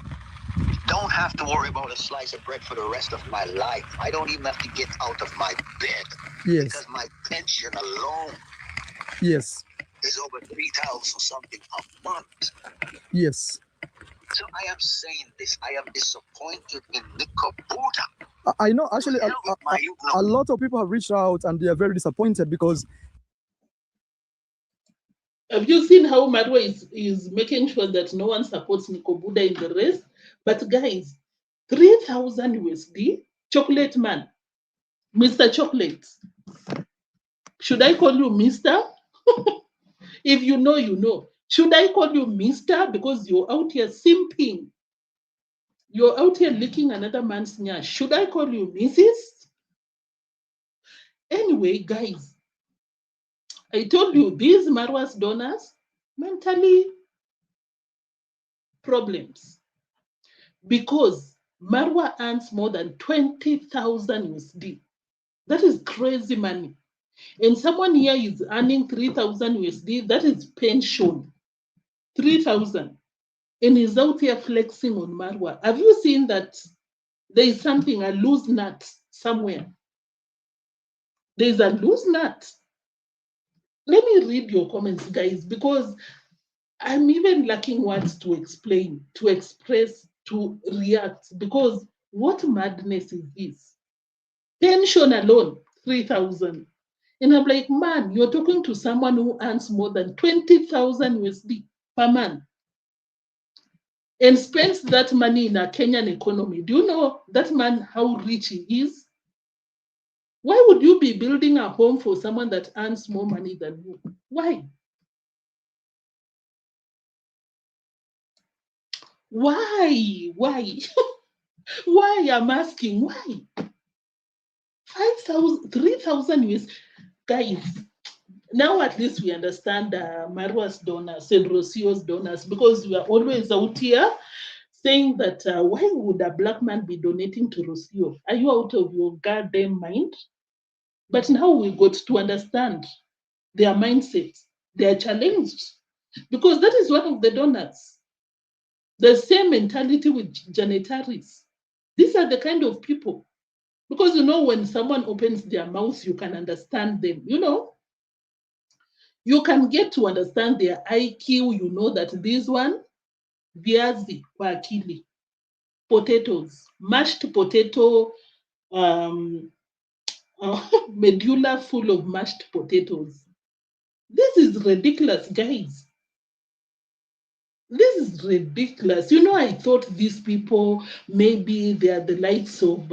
don't have to worry about a slice of bread for the rest of my life. I don't even have to get out of my bed. Yes. Because my pension alone Yes. is over 3,000 something a month. Yes. So I am saying this. I am disappointed in Nikobuda. I know actually a lot of people have reached out and they are very disappointed because. Have you seen how Marwa is making sure that no one supports Nikobuda in the race? But guys, 3,000 USD, chocolate man, Mr. Chocolate. Should I call you Mr.? If you know, you know. Should I call you Mr. because you're out here simping? You're out here licking another man's nyash. Should I call you Mrs.? Anyway, guys, I told you these Marwa's donors, mentally problems. Because Marwa earns more than 20,000 USD. That is crazy money. And someone here is earning 3,000 USD, that is pension. 3,000. And he's out here flexing on Marwa. Have you seen that there is something, a loose nut somewhere? There's a loose nut. Let me read your comments, guys, because I'm even lacking words to explain, to express, to react, because what madness is this? Pension alone, 3,000. And I'm like, man, you're talking to someone who earns more than 20,000 USD per month and spends that money in a Kenyan economy. Do you know that man, how rich he is? Why would you be building a home for someone that earns more money than you? Why? Why? Why? Why? I'm asking, why? 5,000, 3,000 US. Guys, now at least we understand Marwa's donors and Rocio's donors, because we are always out here saying that why would a black man be donating to Rocio? Are you out of your goddamn mind? But now we got to understand their mindset. They are challenged because that is one of the donors. The same mentality with janitaries. These are the kind of people. Because you know, when someone opens their mouth, you can understand them. You know, you can get to understand their IQ. You know that this one, viazi kwa akili, potatoes, mashed potato, medulla full of mashed potatoes. This is ridiculous, guys. This is ridiculous. You know, I thought these people, maybe they are the likes of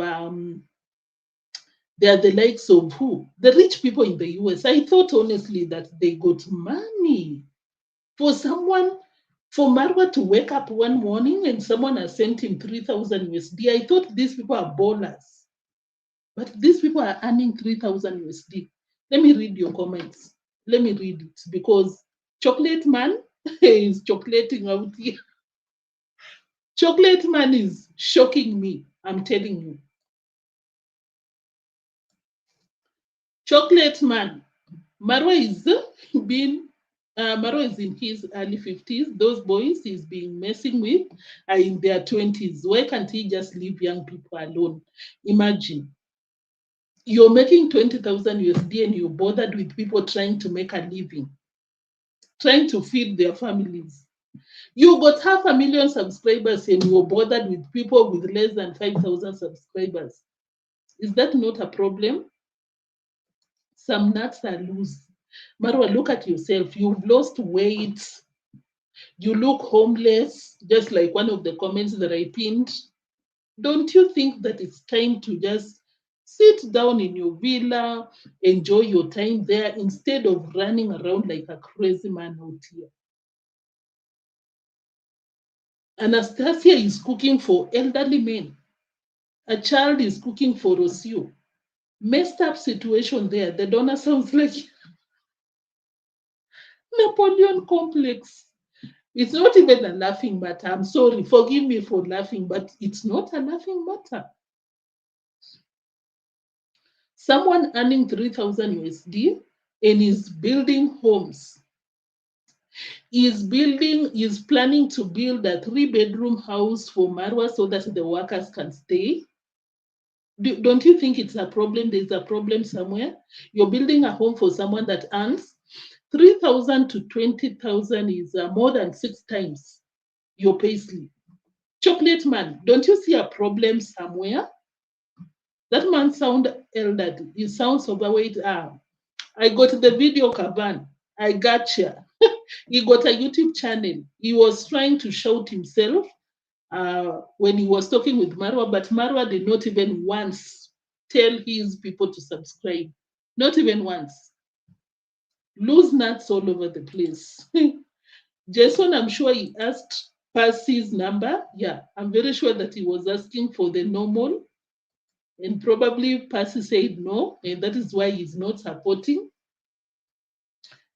who? The rich people in the US. I thought honestly that they got money. For Marwa to wake up one morning and someone has sent him 3,000 USD, I thought these people are ballers. But these people are earning 3,000 USD. Let me read your comments. Let me read it, because Chocolate Man is chocolating out here. Chocolate Man is shocking me, I'm telling you. Chocolate Man. Marwa is in his early 50s. Those boys he's been messing with are in their 20s. Why can't he just leave young people alone? Imagine. You're making 20,000 USD and you're bothered with people trying to make a living, trying to feed their families. You got 500,000 subscribers and you're bothered with people with less than 5,000 subscribers. Is that not a problem? Some nuts are loose. Marwa, look at yourself. You've lost weight. You look homeless, just like one of the comments that I pinned. Don't you think that it's time to just sit down in your villa, enjoy your time there, instead of running around like a crazy man out here? Anastasia is cooking for elderly men. A child is cooking for Rocio. Messed up situation there. The donor sounds like Napoleon complex. It's not even a laughing matter. I'm sorry, forgive me for laughing, but it's not a laughing matter. Someone earning 3,000 USD and is building homes. Is planning to build a 3-bedroom house for Marwa so that the workers can stay. Don't you think it's a problem? There's a problem somewhere. You're building a home for someone that earns 3,000 to 20,000 is more than 6 times your pay slip. Chocolate Man, don't you see a problem somewhere? That man sounds elderly. He sounds overweight. I got the video, Kaban. I gotcha. He got a YouTube channel. He was trying to shout himself when he was talking with Marwa, but Marwa did not even once tell his people to subscribe. Not even once. Loose nuts all over the place. Jason, I'm sure he asked Percy's number. Yeah, I'm very sure that he was asking for the normal. And probably Percy said no, and that is why he's not supporting.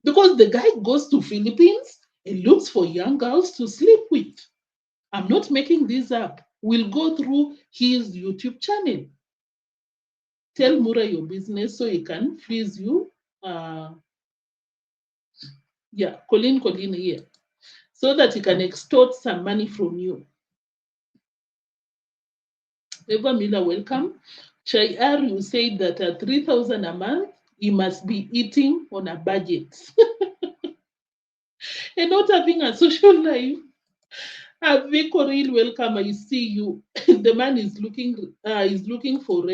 Because the guy goes to Philippines and looks for young girls to sleep with. I'm not making this up. We'll go through his YouTube channel. Tell Mura your business so he can freeze you Colleen here, so that he can extort some money from you. Eva Miller, welcome. Chai Aru said that at 3,000 a month, he must be eating on a budget and not having a social life. Vicoril, welcome. I see you. The man is looking for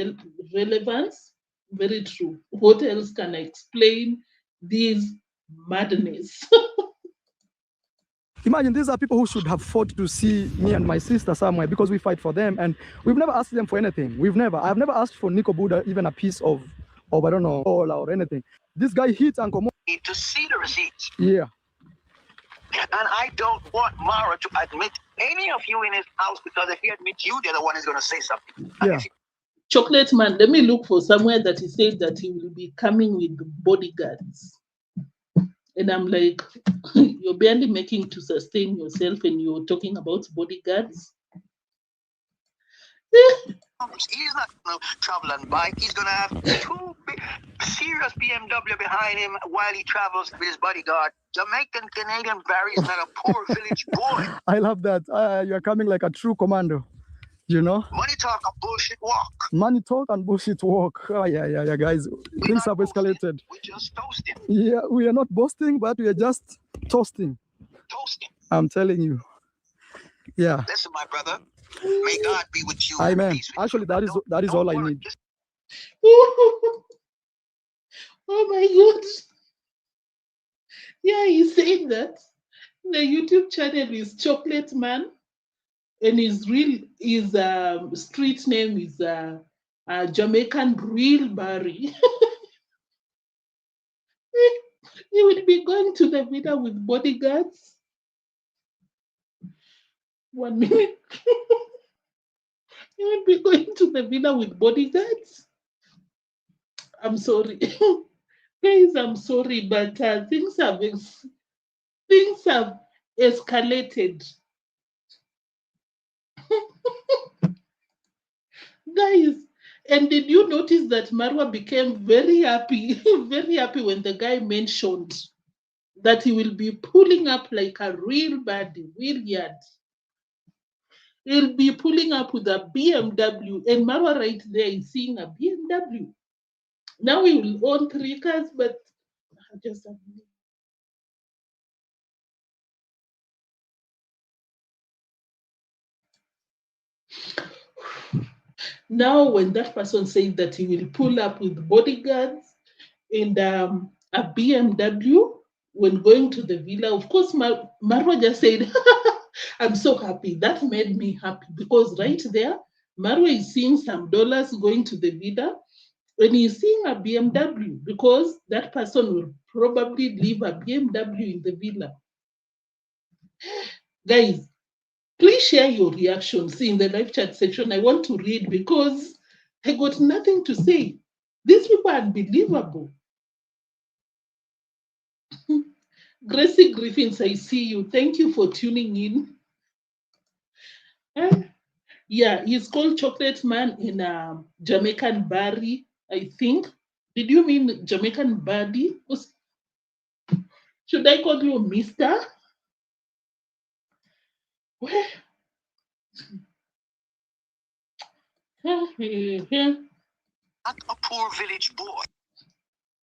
relevance. Very true. What else can I explain this madness? Imagine these are people who should have fought to see me and my sister somewhere because we fight for them, and we've never asked them for anything. I've never asked for Nico Buddha even a piece of I don't know, or anything. This guy hits Uncle Mo. Need to see the receipts. Yeah. And I don't want Marwa to admit any of you in his house, because if he admits you, the other one is going to say something. Yeah. Chocolate man, let me look for somewhere that he said that he will be coming with bodyguards. And I'm like, you're barely making to sustain yourself and you're talking about bodyguards. He's not going to travel and bike. He's going to have two big, serious BMW behind him while he travels with his bodyguard. Jamaican Canadian Barry is not a poor village boy. I love that. You're coming like a true commando. You know? Money talk and bullshit walk. Money talk and bullshit walk. Oh, yeah, guys. Things have escalated. We're just toasting. Yeah, we are not boasting, but we are just toasting. Toasting. I'm telling you. Yeah. Listen, my brother. May God be with you. Amen. Actually, that is all I need. Oh my God. Yeah, he's saying that. The YouTube channel is Chocolate Man. And his street name is Jamaican Real Barry. He will be going to the villa with bodyguards. 1 minute. He will be going to the villa with bodyguards. I'm sorry. Guys, I'm sorry, but things have escalated. Guys, and did you notice that Marwa became very happy, very happy when the guy mentioned that he will be pulling up like a real baddie, real yard. He'll be pulling up with a BMW, and Marwa right there is seeing a BMW. Now he will own 3 cars, but just a minute. Now, when that person says that he will pull up with bodyguards and a BMW when going to the villa, of course, Marwa just said, I'm so happy. That made me happy because right there, Marwa is seeing some dollars going to the villa and he's seeing a BMW because that person will probably leave a BMW in the villa. Guys, please share your reactions in the live chat section. I want to read because I got nothing to say. These people are unbelievable. Gracie Griffins, I see you. Thank you for tuning in. Yeah, he's called Chocolate Man in Jamaican Barry, I think. Did you mean Jamaican Barry? Should I call you Mr.? Where? Not a poor village boy.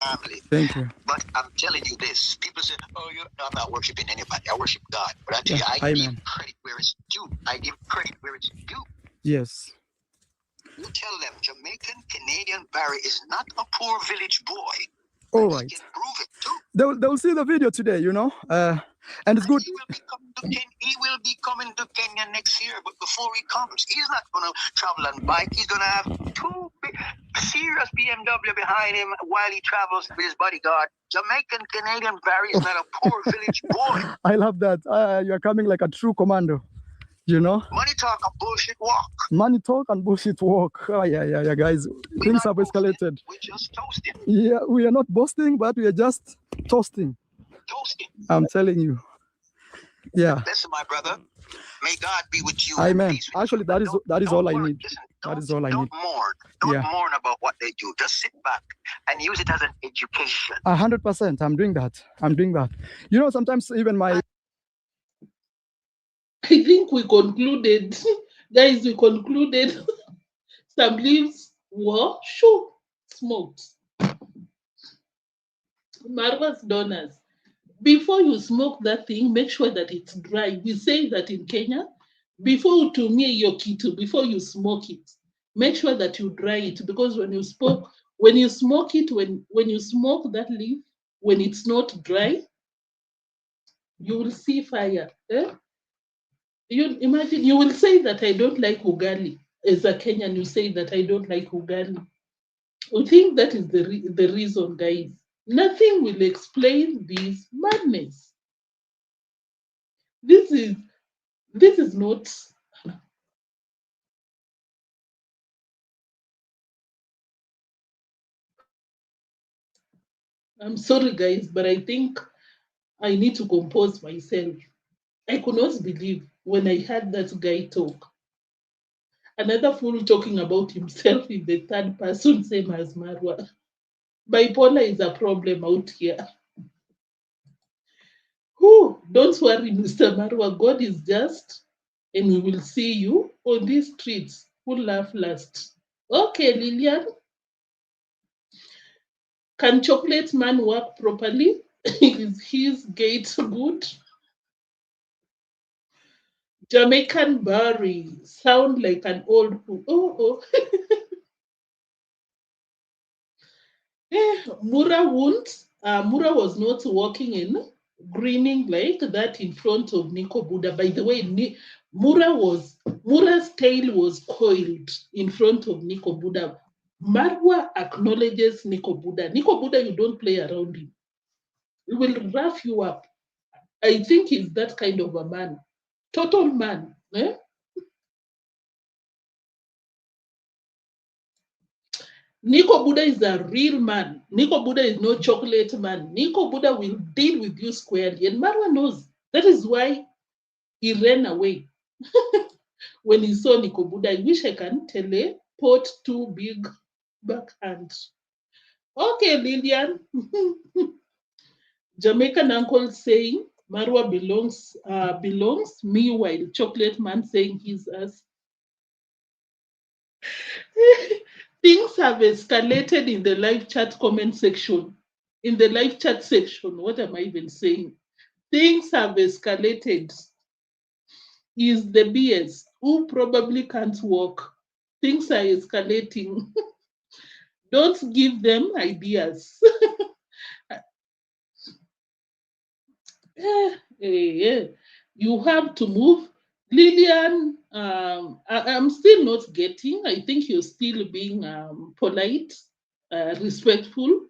Family. Thank you. But I'm telling you this. People say, oh, I'm not worshiping anybody. I worship God. But I tell you, I give credit where it's due. I give credit where it's due. Yes. You tell them Jamaican Canadian Barry is not a poor village boy. All right. He can prove it too. They'll see the video today, you know. And it's good. He will be coming to Kenya next year, but before he comes, he's not going to travel on bike. He's going to have 2 big, serious BMW behind him while he travels with his bodyguard. Jamaican Canadian Barry is not a poor village boy. I love that. You're coming like a true commando. You know? Money talk and bullshit walk. Money talk and bullshit walk. Oh, yeah, guys. Things have escalated. We're just toasting. Yeah, we are not boasting, but we are just toasting. Toasting. I'm telling you. Yeah. Listen, my brother. May God be with you. Amen. Peace with Actually, you. that is all I worry. need. Listen, That is all I need. Don't mourn. Don't mourn about what they do. Just sit back and use it as an education. 100%. I'm doing that. I'm doing that. You know, sometimes even my... I think we concluded, guys, we concluded some leaves were smoked. Marwa's donors. Before you smoke that thing, make sure that it's dry. We say that in Kenya, before utumie your kitu, before you smoke it, make sure that you dry it, because when you smoke it, when you smoke that leaf, when it's not dry, you will see fire. You imagine, you will say that I don't like ugali. As a Kenyan, you say that I don't like ugali. I think that is the reason, guys. Nothing will explain this madness. This is not. I'm sorry, guys, but I think I need to compose myself. I could not believe when I heard that guy talk. Another fool talking about himself in the third person, same as Marwa. Bipolar is a problem out here. Whew, don't worry, Mr. Marwa. God is just, and we will see you on these streets. Who laugh last? Okay, Lillian. Can chocolate man work properly? Is his gait good? Jamaican Barry sound like an old fool. Oh. Mura won't. Mura was not walking in, grinning like that in front of Nico Buddha. By the way, Mura's tail was coiled in front of Nico Buddha. Marwa acknowledges Nico Buddha. Nico Buddha, you don't play around him. He will rough you up. I think he's that kind of a man. Total man. Nico Buddha is a real man. Nico Buddha is no chocolate man. Nico Buddha will deal with you squarely. And Marwa knows. That is why he ran away. When he saw Nico Buddha, I wish I can teleport two big backhands. Okay, Lillian. Jamaican uncle saying Marwa belongs. Meanwhile, chocolate man saying he's us. Things have escalated in the live chat comment section. In the live chat section, what am I even saying? Things have escalated. Is the BS who probably can't walk. Things are escalating. Don't give them ideas. You have to move. Lillian, I'm still not getting. I think you're still being polite, respectful.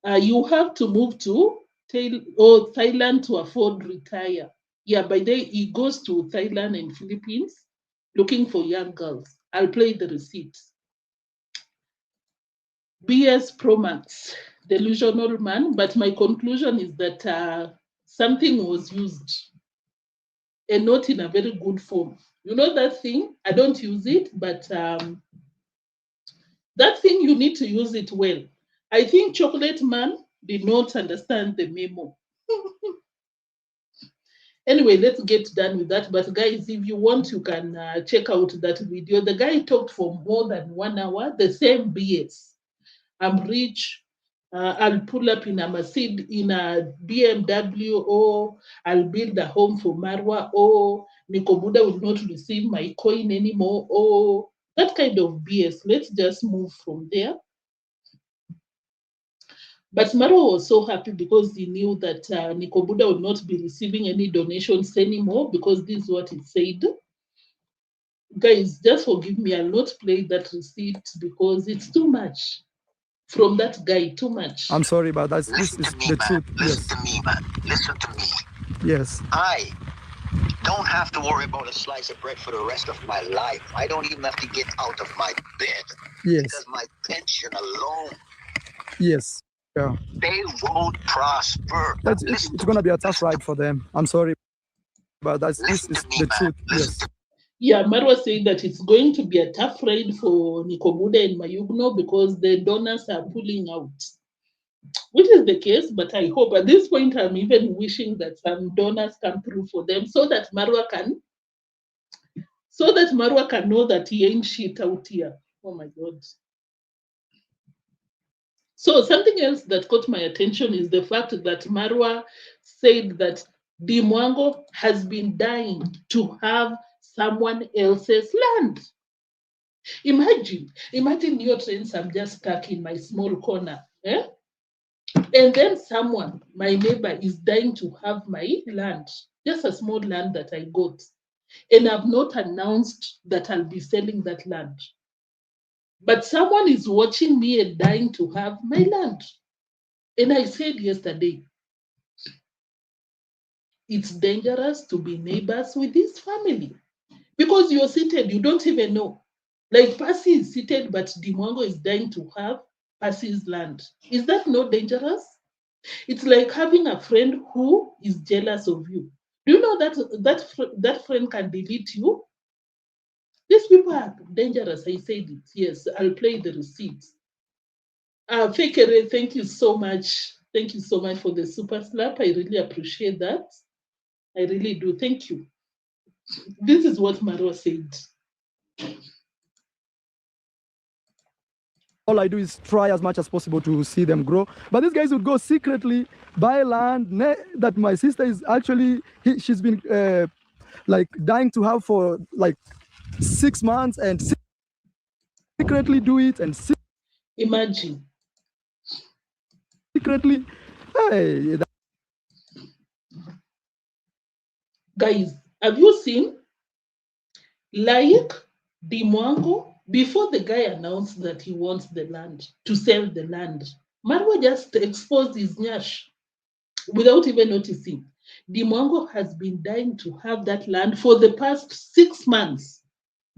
You have to move to Thailand to afford retire. Yeah, by then he goes to Thailand and Philippines looking for young girls. I'll play the receipt. BS Pro Max, delusional man, but my conclusion is that something was used and not in a very good form. You know that thing? I don't use it, but that thing, you need to use it well. I think Chocolate Man did not understand the memo. Anyway, let's get done with that. But guys, if you want, you can check out that video. The guy talked for more than 1 hour, the same BS. I'm rich. I'll pull up in a Mercedes, in a BMW, or I'll build a home for Marwa, or Nico Buddha will not receive my coin anymore, or that kind of BS. Let's just move from there. But Marwa was so happy because he knew that Nico Buddha would not be receiving any donations anymore, because this is what he said. Guys, just forgive me. I'll not play that receipt because it's too much. From that guy, too much. I'm sorry, but this is the truth. Listen to me, man. Listen to me. Yes. I don't have to worry about a slice of bread for the rest of my life. I don't even have to get out of my bed. Yes. Because my pension alone. Yes. Yeah. They won't prosper. It's going to be a tough ride for them. I'm sorry. But this is the truth. Yes. Yeah, Marwa said that it's going to be a tough ride for Nikobuda and Mayugno because the donors are pulling out, which is the case. But I hope at this point I'm even wishing that some donors come through for them so that Marwa can know that he ain't shit out here. Oh my God. So something else that caught my attention is the fact that Marwa said that Deemwango has been dying to have someone else's land. Imagine neotrends, I'm just stuck in my small corner. Eh? And then someone, my neighbor, is dying to have my land, just a small land that I got. And I've not announced that I'll be selling that land. But someone is watching me and dying to have my land. And I said yesterday, it's dangerous to be neighbors with this family because you're seated, you don't even know. Like Percy is seated, but Deemwango is dying to have Percy's land. Is that not dangerous? It's like having a friend who is jealous of you. Do you know that friend can delete you? These people are dangerous. I said it. Yes, I'll play the receipts. Fekere, thank you so much. Thank you so much for the super slap. I really appreciate that. I really do. Thank you. This is what Marwa said. All I do is try as much as possible to see them grow. But these guys would go secretly buy land that my sister is actually, she's been like dying to have for like 6 months and secretly do it and Imagine. Secretly, hey. Guys, have you seen? Like Deemwango, before the guy announced that he wants the land, to sell the land, Marwa just exposed his nyash without even noticing. Deemwango has been dying to have that land for the past 6 months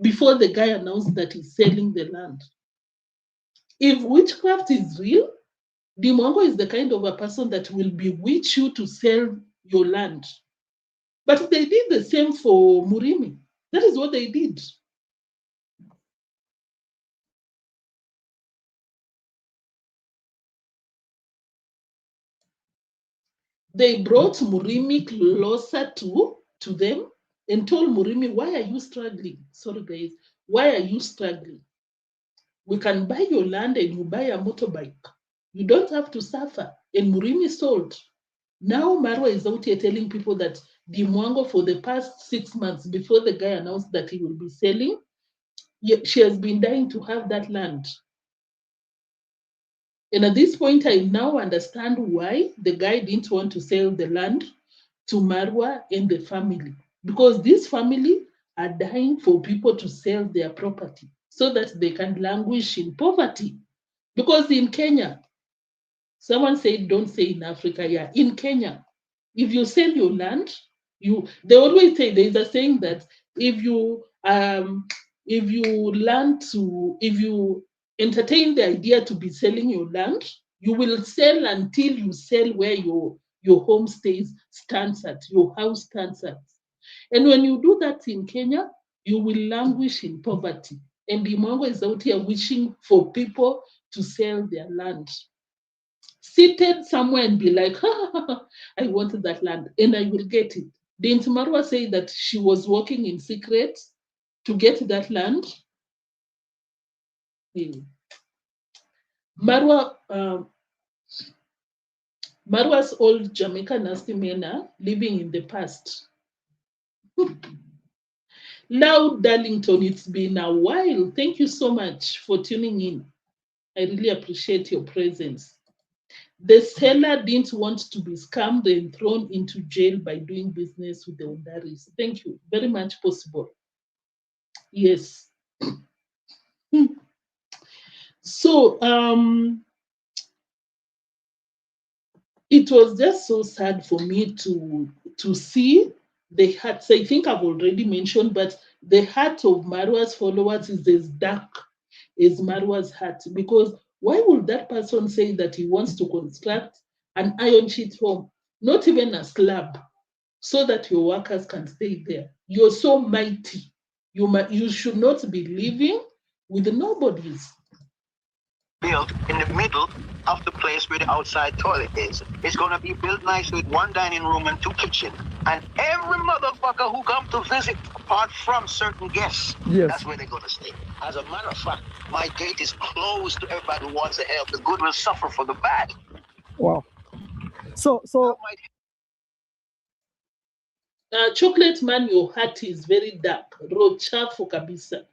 before the guy announced that he's selling the land. If witchcraft is real, Deemwango is the kind of a person that will bewitch you to sell your land. But they did the same for Murimi. That is what they did. They brought Murimi closer to them and told Murimi, why are you struggling? Sorry, guys. Why are you struggling? We can buy your land and you buy a motorbike. You don't have to suffer. And Murimi sold. Now Marwa is out here telling people that Deemwango for the past 6 months before the guy announced that he will be selling, she has been dying to have that land. And at this point, I now understand why the guy didn't want to sell the land to Marwa and the family. Because this family are dying for people to sell their property so that they can languish in poverty. Because in Kenya, someone said, don't say in Africa, yeah, in Kenya, if you sell your land, they always say, there's a saying that if you entertain the idea to be selling your land, you will sell until you sell where your home stands at, your house stands at. And when you do that in Kenya, you will languish in poverty. And Deemwango is out here wishing for people to sell their land. Seated somewhere and be like, I wanted that land and I will get it. Didn't Marwa say that she was working in secret to get that land? Marwa's old Jamaica nasty men are living in the past. Loud Darlington, it's been a while. Thank you so much for tuning in. I really appreciate your presence. The seller didn't want to be scammed and thrown into jail by doing business with the Ondaris. Thank you. Very much possible. Yes. So it was just so sad for me to see the hearts. I think I've already mentioned, but the heart of Marwa's followers is as dark as Marwa's heart. Because why would that person say that he wants to construct an iron sheet home, not even a slab? so that your workers can stay there. You're so mighty. You should not be living with nobodies. Built in the middle of the place where the outside toilet is. It's going to be built nice with 1 dining room and 2 kitchen. And every motherfucker who come to visit, apart from certain guests, that's where they're going to stay. As a matter of fact, my gate is closed to everybody who wants to help. The good will suffer for the bad. Wow. So Chocolate man, your heart is very dark. Rochafu kabisa.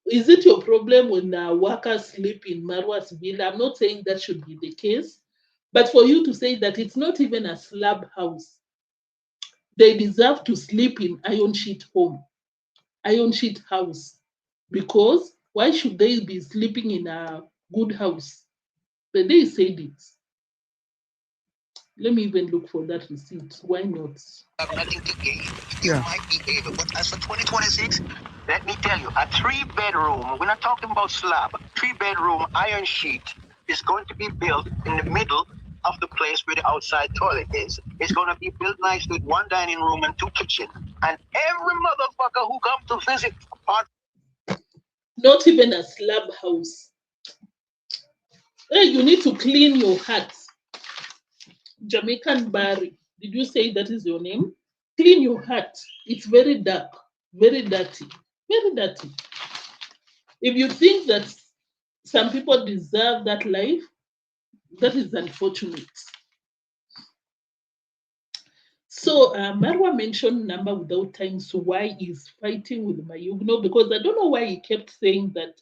Is it your problem when workers sleep in Marwa's villa? I'm not saying that should be the case, but for you to say that it's not even a slab house, they deserve to sleep in iron sheet home, iron sheet house, because why should they be sleeping in a good house? But they said it. Let me even look for that receipt. Why not? Have nothing to gain. You might be able, but as for 2026, let me tell you, a 3-bedroom, we're not talking about slab, 3-bedroom iron sheet is going to be built in the middle of the place where the outside toilet is. It's going to be built nice with 1 dining room and 2 kitchen. And every motherfucker who come to visit, apart. Not even a slab house. Hey, you need to clean your heart. Jamaican Barry, did you say that is your name? Clean your heart. It's very dark, very dirty, very dirty. If you think that some people deserve that life, that is unfortunate. So Marwa mentioned number without time, so why he's fighting with Mayugno, because I don't know why he kept saying that,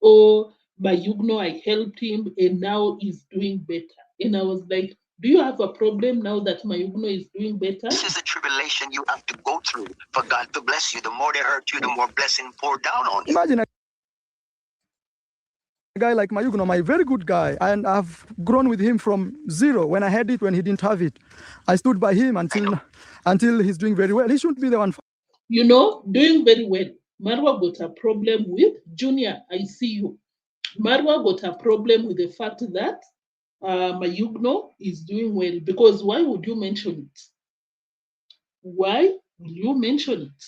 oh, Mayugno, I helped him and now he's doing better. And I was like, do you have a problem now that Mayugno is doing better? This is a tribulation you have to go through for God to bless you. The more they hurt you, the more blessing pour down on you. imagine a guy like Mayuguno, my very good guy, and I've grown with him from zero. When I had it, when he didn't have it, I stood by him until he's doing very well. He shouldn't be the one. You know, doing very well. Marwa got a problem with Junior. I see you. Marwa got a problem with the fact that Mayugno is doing well, because why would you mention it? Why will you mention it?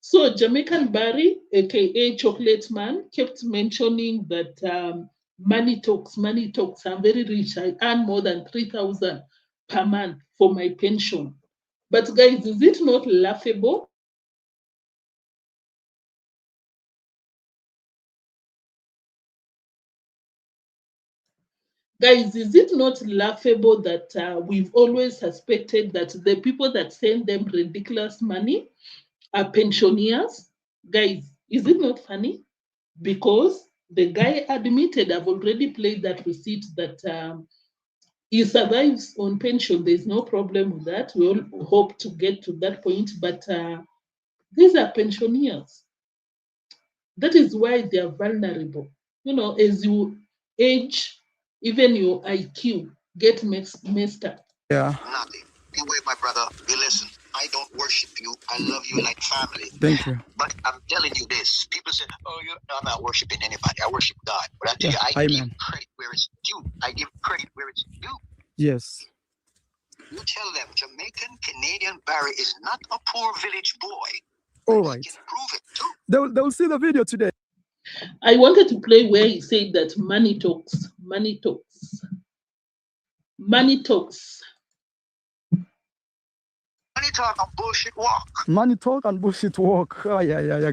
So Jamaican Barry, aka Chocolate Man, kept mentioning that money talks, money talks. I'm very rich. I earn more than 3,000 per month for my pension. But guys, is it not laughable? Guys, is it not laughable that we've always suspected that the people that send them ridiculous money are pensioners? Guys, is it not funny? Because the guy admitted, I've already played that receipt, that he survives on pension. There's no problem with that. We all hope to get to that point, but these are pensioners. That is why they are vulnerable. You know, as you age, even your IQ get messed up. Yeah. Nothing. You wait, my brother. You listen. I don't worship you. I love you like family. Thank you. But I'm telling you this. People say, oh, I'm not worshiping anybody. I worship God. But I tell you, I give credit where it's due. I give credit where it's due. Yes. You tell them Jamaican Canadian Barry is not a poor village boy. All right. He can prove it too. They'll see the video today. I wanted to play where he said that money talks, money talks, money talks. Money talk and bullshit walk. Money talk and bullshit walk. Oh, yeah.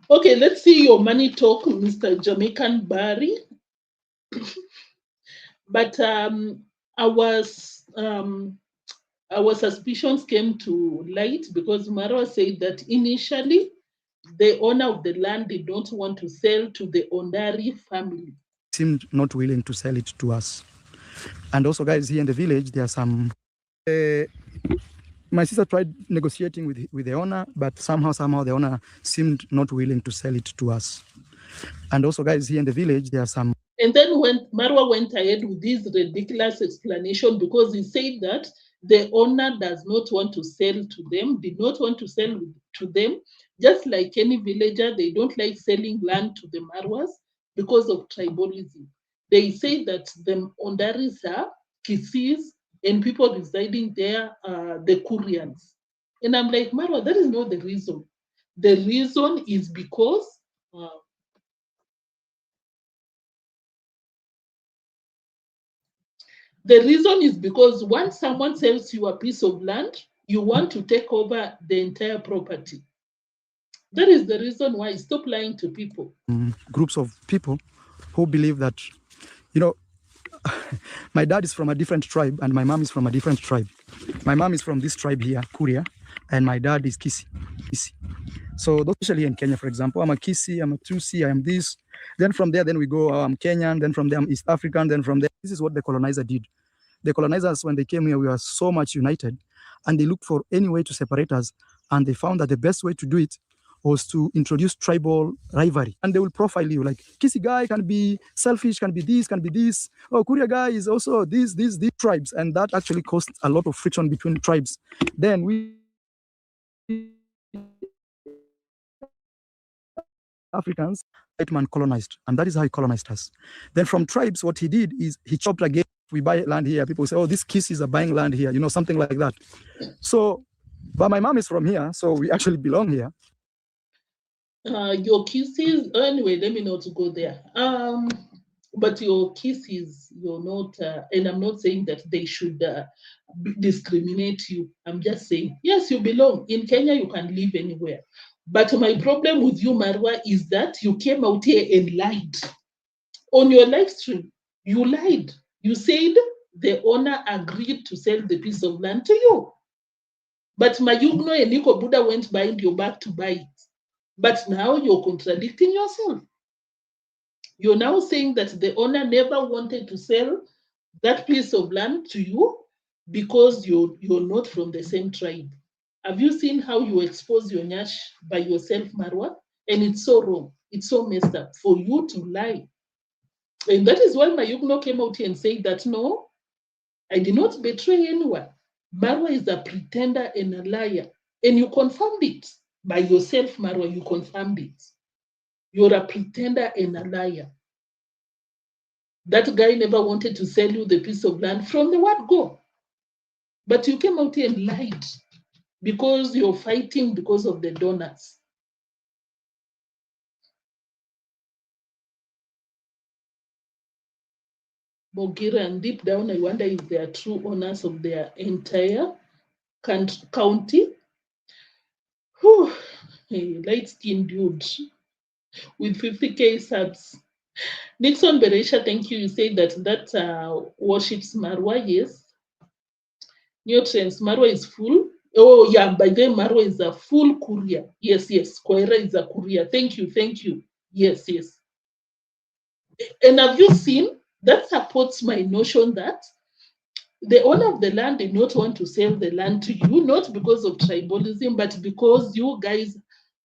Okay, let's see your money talk, Mr. Jamaican Barry. But our suspicions came to light because Marwa said that initially the owner of the land did not want to sell to the Ondari family. Seemed not willing to sell it to us. And also, guys, here in the village, there are some... my sister tried negotiating with the owner, but somehow the owner seemed not willing to sell it to us. And also, guys, here in the village, there are some... And then when Marwa went ahead with this ridiculous explanation, because he said that the owner does not want to sell to them, did not want to sell to them, just like any villager, they don't like selling land to the Marwas because of tribalism. They say that the Ondaris are Kisis and people residing there are the Koreans. And I'm like, Marwa, that is not the reason. The reason is because once someone sells you a piece of land, you want to take over the entire property. That is the reason why. Stop lying to people. Groups of people who believe that, you know, my dad is from a different tribe and my mom is from a different tribe. My mom is from this tribe here, Kuria, and my dad is Kisi. So especially in Kenya, for example, I'm a Kisi, I'm a Tusi, I am this. Then from there, then we go, I'm Kenyan, then from there I'm East African, then from there, this is what the colonizer did. The colonizers, when they came here, we were so much united, and they looked for any way to separate us, and they found that the best way to do it was to introduce tribal rivalry. And they will profile you, like, Kisi guy can be selfish, can be this, can be this. Oh, Kuria guy is also these tribes. And that actually caused a lot of friction between tribes. Then we Africans, white man colonized, and that is how he colonized us. Then from tribes, what he did is he chopped again. We buy land here. People say, oh, these Kisis are buying land here, you know, something like that. So, but my mom is from here, so we actually belong here. Your Kisis, anyway, let me not go there. But your Kisis, you're not, and I'm not saying that they should discriminate you. I'm just saying, yes, you belong. In Kenya, you can live anywhere. But my problem with you, Marwa, is that you came out here and lied. On your live stream, you lied. You said the owner agreed to sell the piece of land to you. But Mayugno and Nico Buddha went behind your back to buy it. But now you're contradicting yourself. You're now saying that the owner never wanted to sell that piece of land to you because you're not from the same tribe. Have you seen how you expose your nyash by yourself, Marwa? And it's so wrong. It's so messed up for you to lie. And that is why Mayugno came out here and said that, no, I did not betray anyone. Marwa is a pretender and a liar. And you confirmed it by yourself, Marwa. You confirmed it. You're a pretender and a liar. That guy never wanted to sell you the piece of land from the word go. But you came out here and lied because you're fighting because of the donors. Mogira, and deep down, I wonder if they are true owners of their entire county. Whew. A light-skinned dude with 50K subs. Nixon Beresha, thank you. You say that worships Marwa, yes. Neotrends, Marwa is full. Oh, yeah, by then Marwa is a full courier. Yes. Koera is a courier. Thank you. Yes. And have you seen? That supports my notion that the owner of the land did not want to sell the land to you, not because of tribalism, but because you guys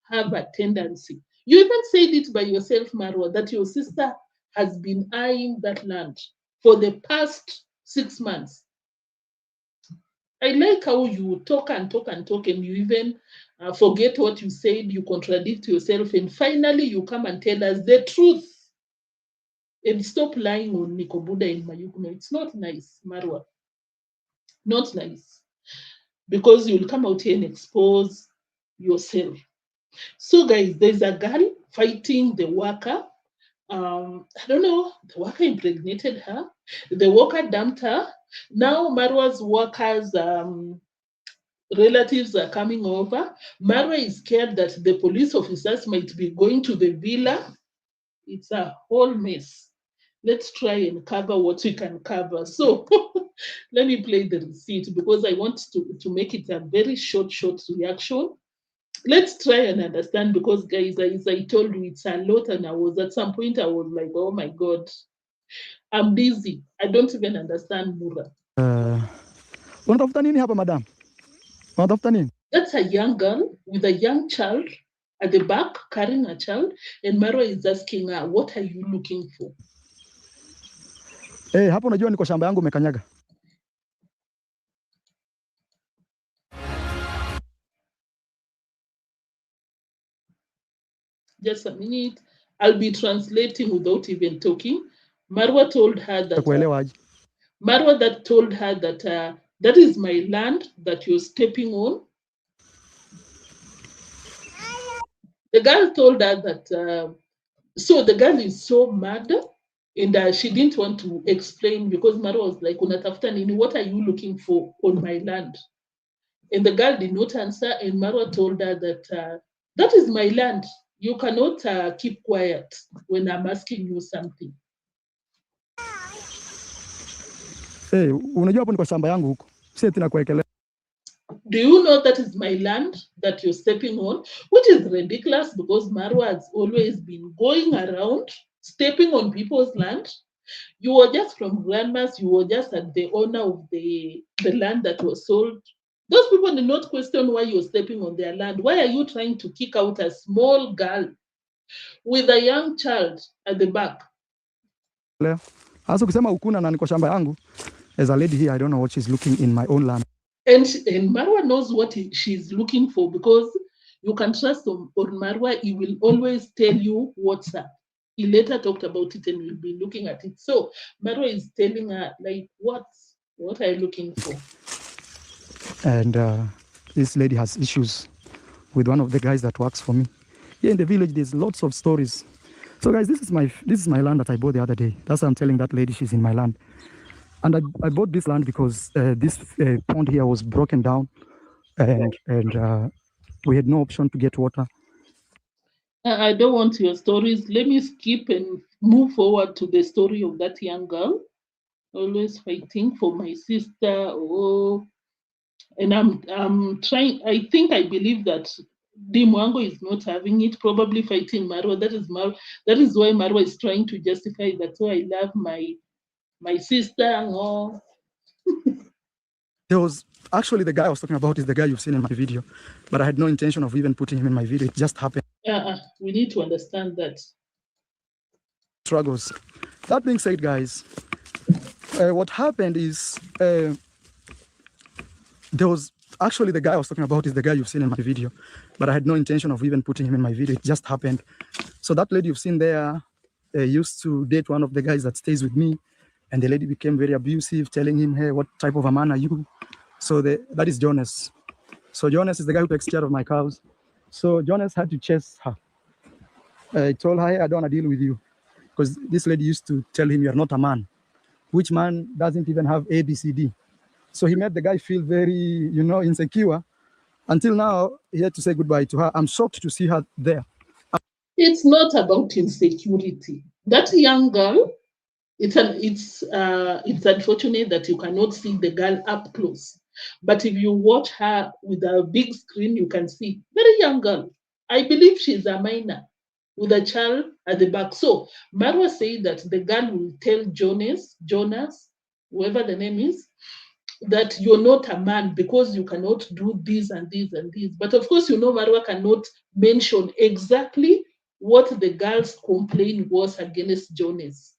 have a tendency. You even said it by yourself, Marwa, that your sister has been eyeing that land for the past 6 months. I like how you talk and you even forget what you said, you contradict yourself, and finally you come and tell us the truth. And stop lying on Nikobuda and Mayuguno. It's not nice, Marwa. Not nice. Because you'll come out here and expose yourself. So guys, there's a girl fighting the worker. I don't know, the worker impregnated her. The worker dumped her. Now Marwa's workers' relatives are coming over. Marwa is scared that the police officers might be going to the villa. It's a whole mess. Let's try and cover what we can cover. So let me play the receipt because I want to make it a very short reaction. Let's try and understand because guys, as I told you, it's a lot, and at some point I was like, oh my God, I'm busy. I don't even understand Mura. Unatafuta nini hapa madam? Unatafuta nini? That's a young girl with a young child at the back carrying a child, and Marwa is asking her, what are you looking for? Hapo unajua niko shamba yangu umekanyaga. Just a minute. I'll be translating without even talking. Marwa told her that Marwa that told her that that is my land that you're stepping on. The girl told her that, so the girl is so mad, and she didn't want to explain because Marwa was like, unatafuta nini? What are you looking for on my land? And the girl did not answer, and Marwa told her that that is my land. You cannot keep quiet when I'm asking you something. Hey, unajua hapo ni kwa shamba yangu huko. Si eti nakuwekelea. Do you know that is my land that you're stepping on? Which is ridiculous because Marwa has always been going around stepping on people's land. You were just from grandmas, you were just at the owner of the land that was sold. Those people did not question why you're stepping on their land. Why are you trying to kick out a small girl with a young child at the back? Hasa kusema ukuna na niko shamba yangu. As a lady here, I don't know what she's looking in my own land. And Marwa knows what she's looking for because you can trust on Marwa. He will always tell you what's up. He later talked about it and we'll be looking at it. So Marwa is telling her, like, what are you looking for? And this lady has issues with one of the guys that works for me. Here in the village, there's lots of stories. So guys, this is my land that I bought the other day. That's why I'm telling that lady she's in my land. And I bought this land because this pond here was broken down and we had no option to get water. I don't want your stories. Let me skip and move forward to the story of that young girl, always fighting for my sister. Oh, and I'm trying. I believe that Deemwango is not having it. Probably fighting Marwa. That is why Marwa is trying to justify that. So I love my sister. Oh. There was actually the guy I was talking about is the guy you've seen in my video, but I had no intention of even putting him in my video. It just happened. We need to understand that. Struggles. That being said, guys, what happened is there was actually the guy I was talking about is the guy you've seen in my video, but I had no intention of even putting him in my video. It just happened. So that lady you've seen there used to date one of the guys that stays with me. And the lady became very abusive, telling him, hey, what type of a man are you? So that is Jonas. So Jonas is the guy who takes care of my cows. So Jonas had to chase her. I told her, hey, I don't want to deal with you. Because this lady used to tell him, you're not a man. Which man doesn't even have A, B, C, D? So he made the guy feel very, insecure. Until now, he had to say goodbye to her. I'm shocked to see her there. It's not about insecurity. That young girl, it's unfortunate that you cannot see the girl up close. But if you watch her with a big screen, you can see very young girl. I believe she's a minor with a child at the back. So Marwa said that the girl will tell Jonas, whoever the name is, that you're not a man because you cannot do this and this and this. But of course, Marwa cannot mention exactly what the girl's complaint was against Jonas.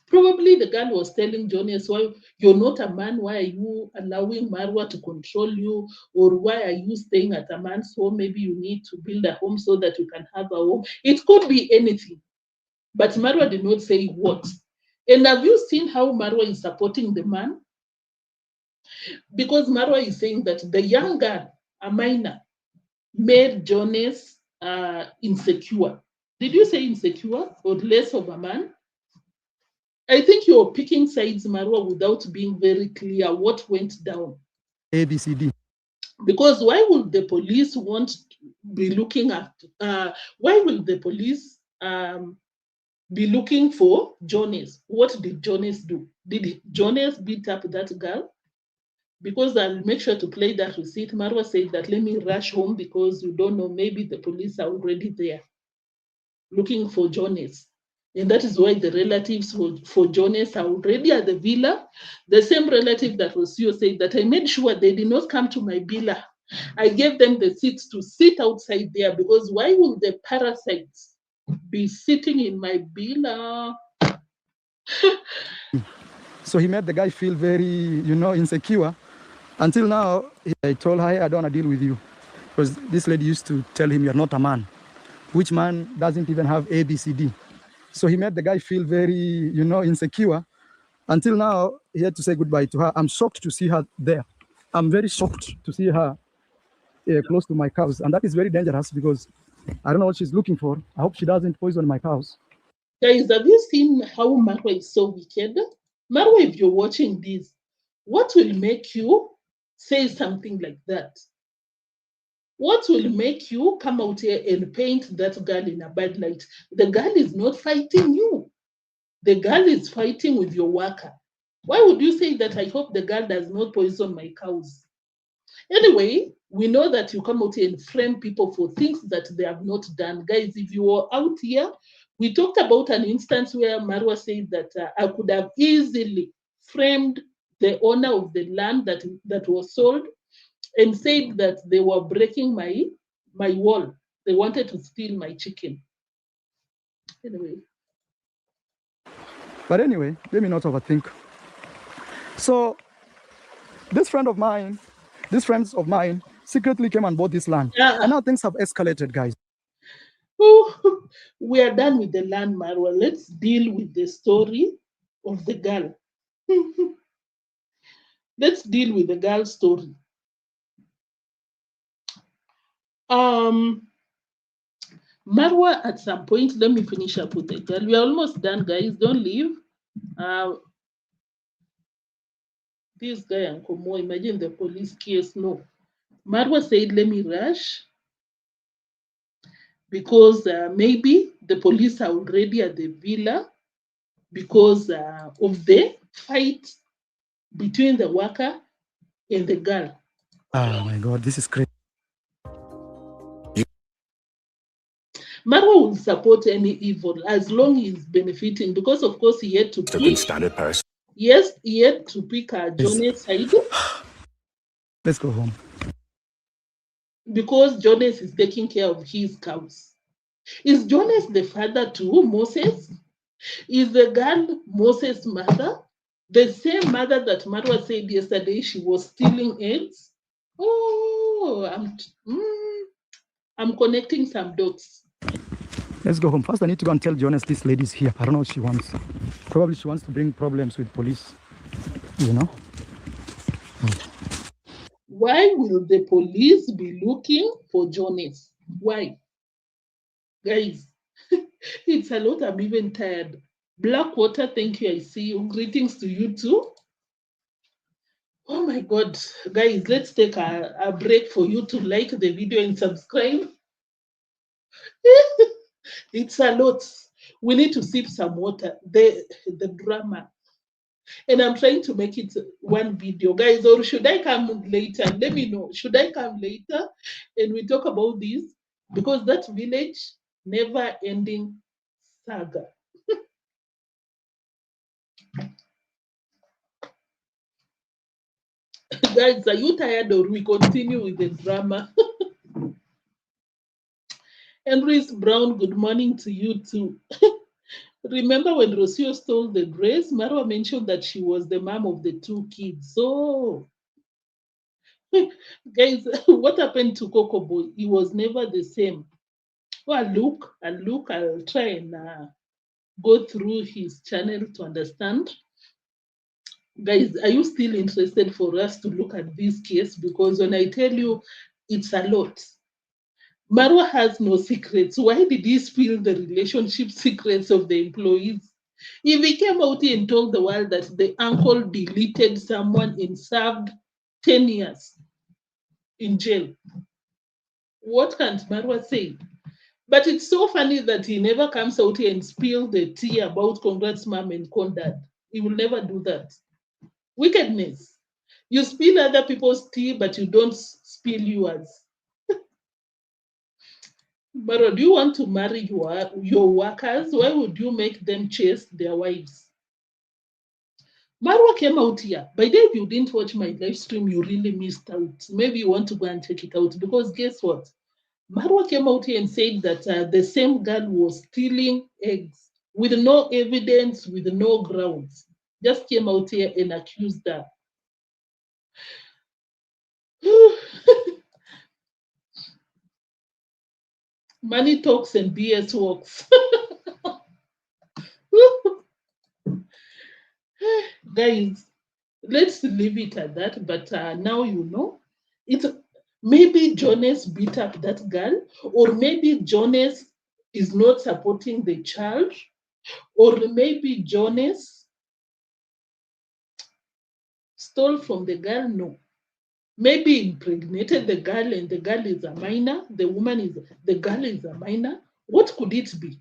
Probably the girl was telling Jonas, why you're not a man, why are you allowing Marwa to control you? Or why are you staying at a man's home? Maybe you need to build a home so that you can have a home. It could be anything. But Marwa did not say what. And have you seen how Marwa is supporting the man? Because Marwa is saying that the young girl, a minor, made Jonas insecure. Did you say insecure or less of a man? I think you're picking sides, Marwa, without being very clear what went down. A, B, C, D. Because why would the police want to be looking at, why will the police be looking for Jonas? What did Jonas do? Did Jonas beat up that girl? Because I'll make sure to play that receipt. Marwa said that, let me rush home because you don't know, maybe the police are already there looking for Jonas. And that is why the relatives for Jonas are already at the villa. The same relative that Rocio said that I made sure they did not come to my villa. I gave them the seats to sit outside there because why would the parasites be sitting in my villa? So he made the guy feel very, insecure. Until now, I told her, hey, I don't want to deal with you. Because this lady used to tell him, you're not a man. Which man doesn't even have A, B, C, D? So he made the guy feel very, insecure. Until now, he had to say goodbye to her. I'm shocked to see her there. I'm very shocked to see her close to my cows. And that is very dangerous because I don't know what she's looking for. I hope she doesn't poison my cows. Guys, have you seen how Marwa is so wicked? Marwa, if you're watching this, what will make you say something like that? What will make you come out here and paint that girl in a bad light? The girl is not fighting you. The girl is fighting with your worker. Why would you say that? I hope the girl does not poison my cows. Anyway, we know that you come out here and frame people for things that they have not done. Guys, if you were out here, we talked about an instance where Marwa said that I could have easily framed the owner of the land that was sold and said that they were breaking my wall. They wanted to steal my chicken. Anyway. But anyway, let me not overthink. So these friends of mine secretly came and bought this land. And now things have escalated, guys. We are done with the land, Marwa. Let's deal with the story of the girl. Let's deal with the girl's story. Marwa, at some point, let me finish up with the girl. We are almost done, guys. Don't leave. This guy, Uncle Mo, imagine the police case. No. Marwa said, let me rush because maybe the police are already at the villa because of the fight between the worker and the girl. Oh my God, this is crazy. Marwa will support any evil as long as he's benefiting because, of course, he had to pick. Standard person. Yes, he had to pick Jonas' side. Let's go home. Because Jonas is taking care of his cows. Is Jonas the father to Moses? Is the girl Moses' mother? The same mother that Marwa said yesterday she was stealing eggs? Oh, I'm connecting some dots. Let's go home. First, I need to go and tell Jonas this lady's here. I don't know what she wants. Probably she wants to bring problems with police, you know? Why will the police be looking for Jonas? Why? Guys, it's a lot. I'm even tired. Blackwater, thank you. I see you. Greetings to you too. Oh my God. Guys, let's take a break for you to like the video and subscribe. It's a lot. We need to sip some water. The drama. And I'm trying to make it one video. Guys, or should I come later? Let me know. Should I come later and we talk about this? Because that village, never ending saga. Guys, are you tired or we continue with the drama? Henry's Brown, good morning to you too. Remember when Rocio stole the dress? Marwa mentioned that she was the mom of the 2 kids. So, guys, what happened to Cocoboy? He was never the same. Well, I'll try and go through his channel to understand. Guys, are you still interested for us to look at this case? Because when I tell you, it's a lot. Marwa has no secrets. Why did he spill the relationship secrets of the employees? If he came out here and told the world that the uncle deleted someone and served 10 years in jail, what can Marwa say? But it's so funny that he never comes out here and spill the tea about congratsmum and condad. He will never do that. Wickedness. You spill other people's tea, but you don't spill yours. But do you want to marry your workers? Why would you make them chase their wives? Marwa came out here. By the way, if you didn't watch my live stream, you really missed out. Maybe you want to go and check it out because guess what? Marwa came out here and said that the same girl was stealing eggs with no evidence, with no grounds. Just came out here and accused her. Money talks and BS walks. guys, let's leave it at that. But now you know, it's maybe Jonas beat up that girl, or maybe Jonas is not supporting the child, or maybe Jonas stole from the girl. No, maybe impregnated the girl, and the girl is a minor. The girl is a minor. What could it be?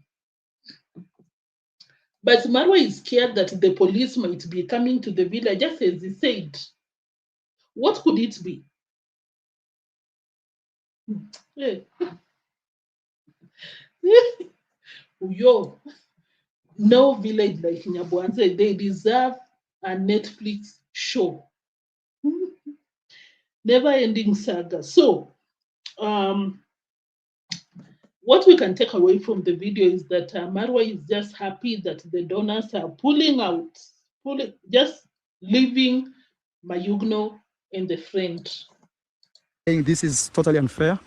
But Marwa is scared that the police might be coming to the village, just as he said. What could it be? Yo, no village like Nyabohanse, they deserve a Netflix show. Never-ending saga. So, what we can take away from the video is that Marwa is just happy that the donors are pulling out, just leaving Mayugno and the friend. This is totally unfair.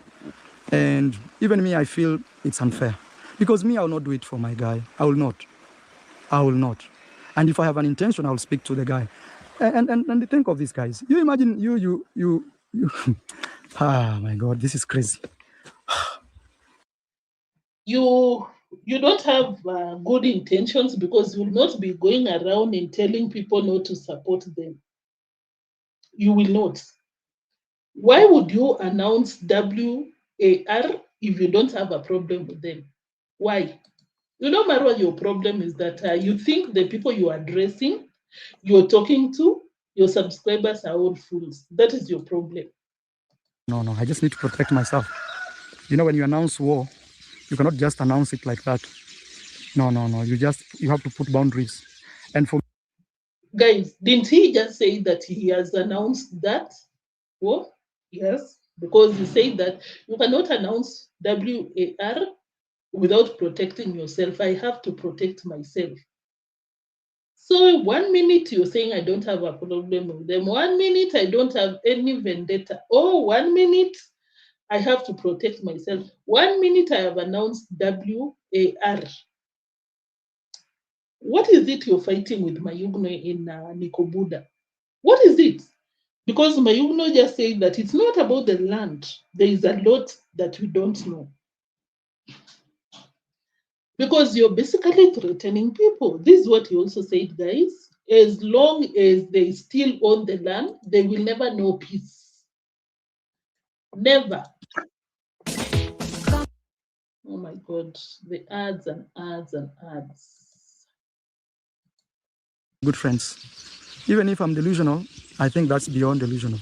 And even me, I feel it's unfair. Because me, I will not do it for my guy. I will not. I will not. And if I have an intention, I will speak to the guy. And think of this, guys. You imagine you ah, my God, this is crazy. You don't have good intentions, because you will not be going around and telling people not to support them. You will not. Why would you announce WAR if you don't have a problem with them? Why? You know, Marwa, your problem is that you think the people you are addressing, you're talking to, your subscribers are all fools. That is your problem. No, I just need to protect myself. You know, when you announce war, you cannot just announce it like that. No. You have to put boundaries. And for guys, didn't he just say that he has announced that war? Yes, because he said that you cannot announce WAR without protecting yourself. I have to protect myself. So 1 minute you're saying I don't have a problem with them. 1 minute I don't have any vendetta. Oh, 1 minute I have to protect myself. 1 minute I have announced WAR. What is it you're fighting with Mayugno in Nikobuda? What is it? Because Mayugno just said that it's not about the land. There is a lot that we don't know. Because you're basically threatening people. This is what he also said, guys. As long as they still own the land, they will never know peace. Never. Oh my God, the ads and ads and ads. good friends. Even if I'm delusional, I think that's beyond delusional.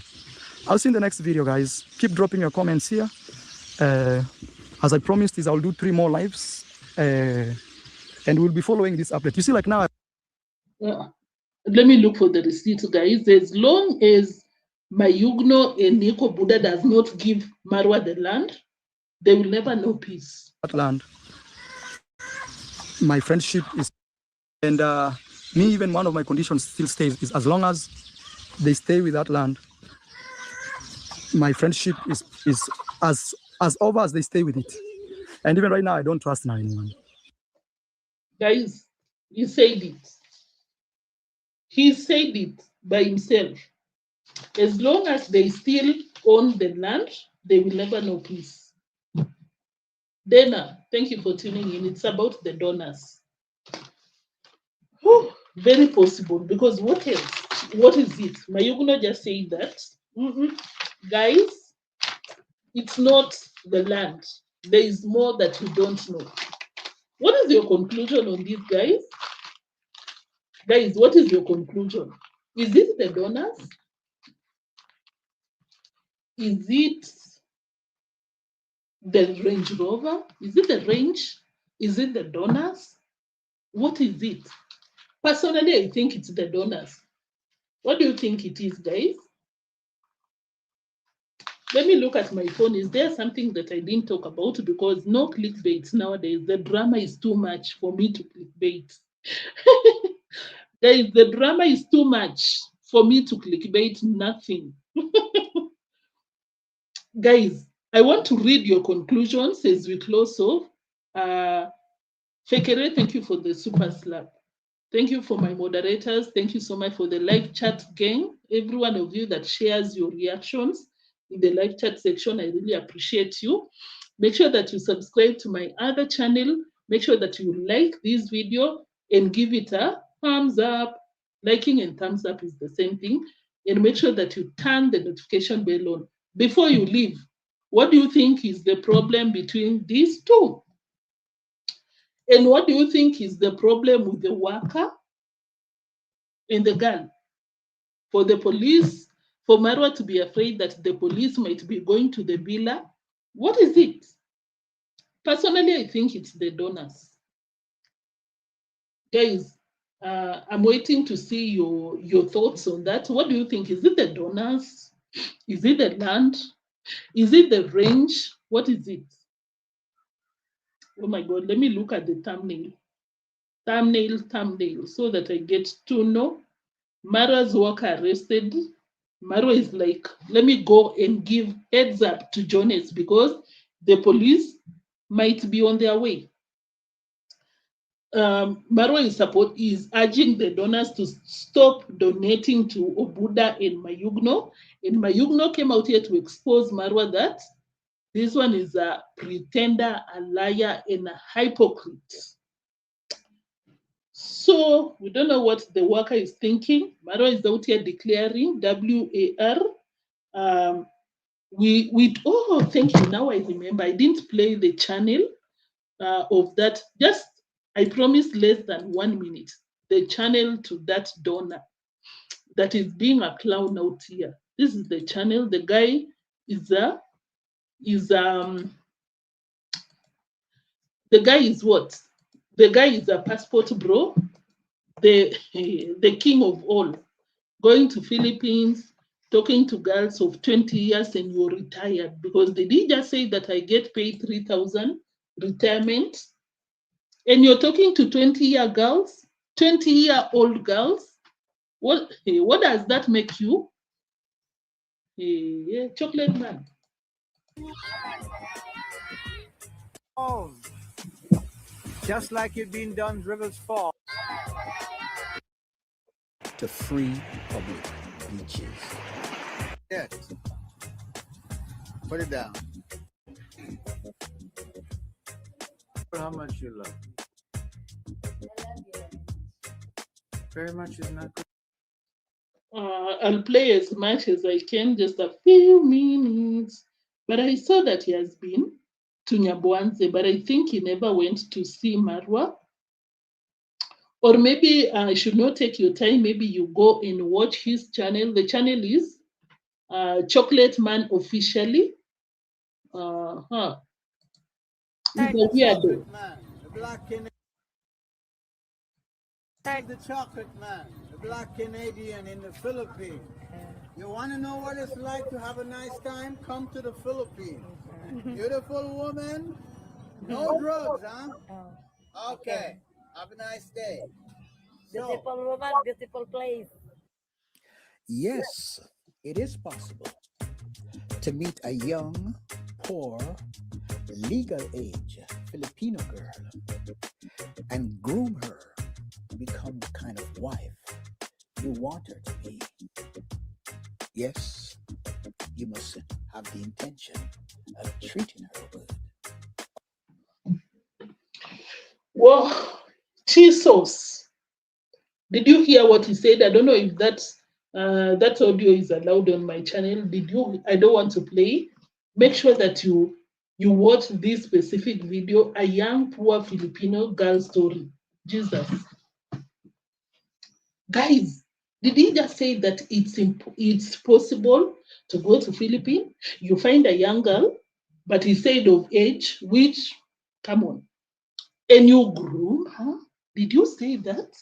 I'll see you in the next video, guys. Keep dropping your comments here. As I promised, I'll do 3 more lives. And we'll be following this update. You see, like now. Let me look for the receipt, guys. As long as Mayugno and Nico Buddha does not give Marwa the land, they will never know peace. That land, my friendship is, and me, even one of my conditions still stays, is as long as they stay with that land, my friendship is as over as they stay with it. And even right now, I don't trust now anyone. Guys, he said it. He said it by himself. As long as they still own the land, they will never know peace. Dana, thank you for tuning in. It's about the donors. Whew, very possible, because what else? What is it? Mayuguno just said that. Guys, it's not the land. There is more that you don't know. What is your conclusion on this, guys? Guys, what is your conclusion? Is it the donors? Is it the Range Rover? Is it the range? Is it the donors? What is it? Personally, I think it's the donors. What do you think it is, guys? Let me look at my phone. Is there something that I didn't talk about? Because no clickbait nowadays. The drama is too much for me to clickbait. Guys, the drama is too much for me to clickbait nothing. Guys, I want to read your conclusions as we close off. Fekere, thank you for the super slap. Thank you for my moderators. Thank you so much for the live chat gang. Every one of you that shares your reactions in the live chat section, I really appreciate you. Make sure that you subscribe to my other channel. Make sure that you like this video and give it a thumbs up. Liking and thumbs up is the same thing. And make sure that you turn the notification bell on. Before you leave, what do you think is the problem between these two? And what do you think is the problem with the worker and the girl? For the police, for Marwa to be afraid that the police might be going to the villa, what is it? Personally, I think it's the donors. Guys, I'm waiting to see your thoughts on that. What do you think? Is it the donors? Is it the land? Is it the range? What is it? Oh my God, let me look at the thumbnail. Thumbnail, so that I get to know. Marwa's worker arrested. Marwa is like, let me go and give heads up to Jonas because the police might be on their way. Marwa is urging the donors to stop donating to Obuda and Mayugno. And Mayugno came out here to expose Marwa that this one is a pretender, a liar, and a hypocrite. So we don't know what the worker is thinking. Marwa is out here declaring WAR. Oh, thank you. Now I remember. I didn't play the channel of that. Just, I promised less than 1 minute. The channel to that donor that is being a clown out here. This is the channel. The guy the guy is what? The guy is a passport bro, the king of all, going to Philippines, talking to girls of 20 years and you're retired. Because they did just say that I get paid 3,000 retirement. And you're talking to 20-year girls, 20-year-old girls. What does that make you? Chocolate man. Oh, just like you've been done rivers fall. To free public beaches. Yes. Put it down. How much you love? Very much is not good. I'll play as much as I can, just a few minutes. But I saw that he has been to Nyabohanse, but I think he never went to see Marwa. Or maybe I should not take your time. Maybe you go and watch his channel. The channel is Chocolate Man Officially. Hey, the chocolate man, the black Canadian. Hey, the chocolate man, the black Canadian in the Philippines. You want to know what it's like to have a nice time? Come to the Philippines. Beautiful woman, no drugs, huh? Okay. Have a nice day. Beautiful woman, beautiful place. Yes, it is possible to meet a young, poor, legal age Filipino girl and groom her to become the kind of wife you want her to be. Yes, you must have the intention of treating her good. Whoa, Jesus. Did you hear what he said? I don't know if that audio is allowed on my channel. Did you? I don't want to play. Make sure that you watch this specific video, a young poor Filipino girl story. Jesus. Guys, did he just say that it's possible to go to Philippines? You find a young girl, but he said of age, which, come on, and you groom her? Did you say that?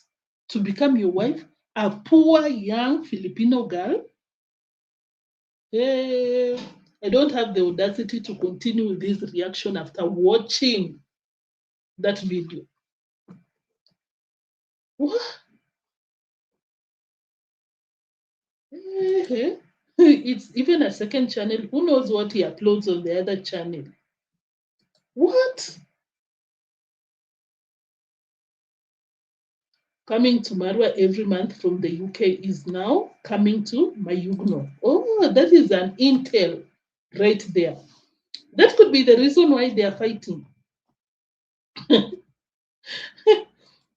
To become your wife? A poor young Filipino girl? I don't have the audacity to continue with this reaction after watching that video. What? It's even a second channel. Who knows what he uploads on the other channel? What? coming to Marwa every month from the UK is now coming to Mayuguno. Oh, that is an intel right there. That could be the reason why they are fighting.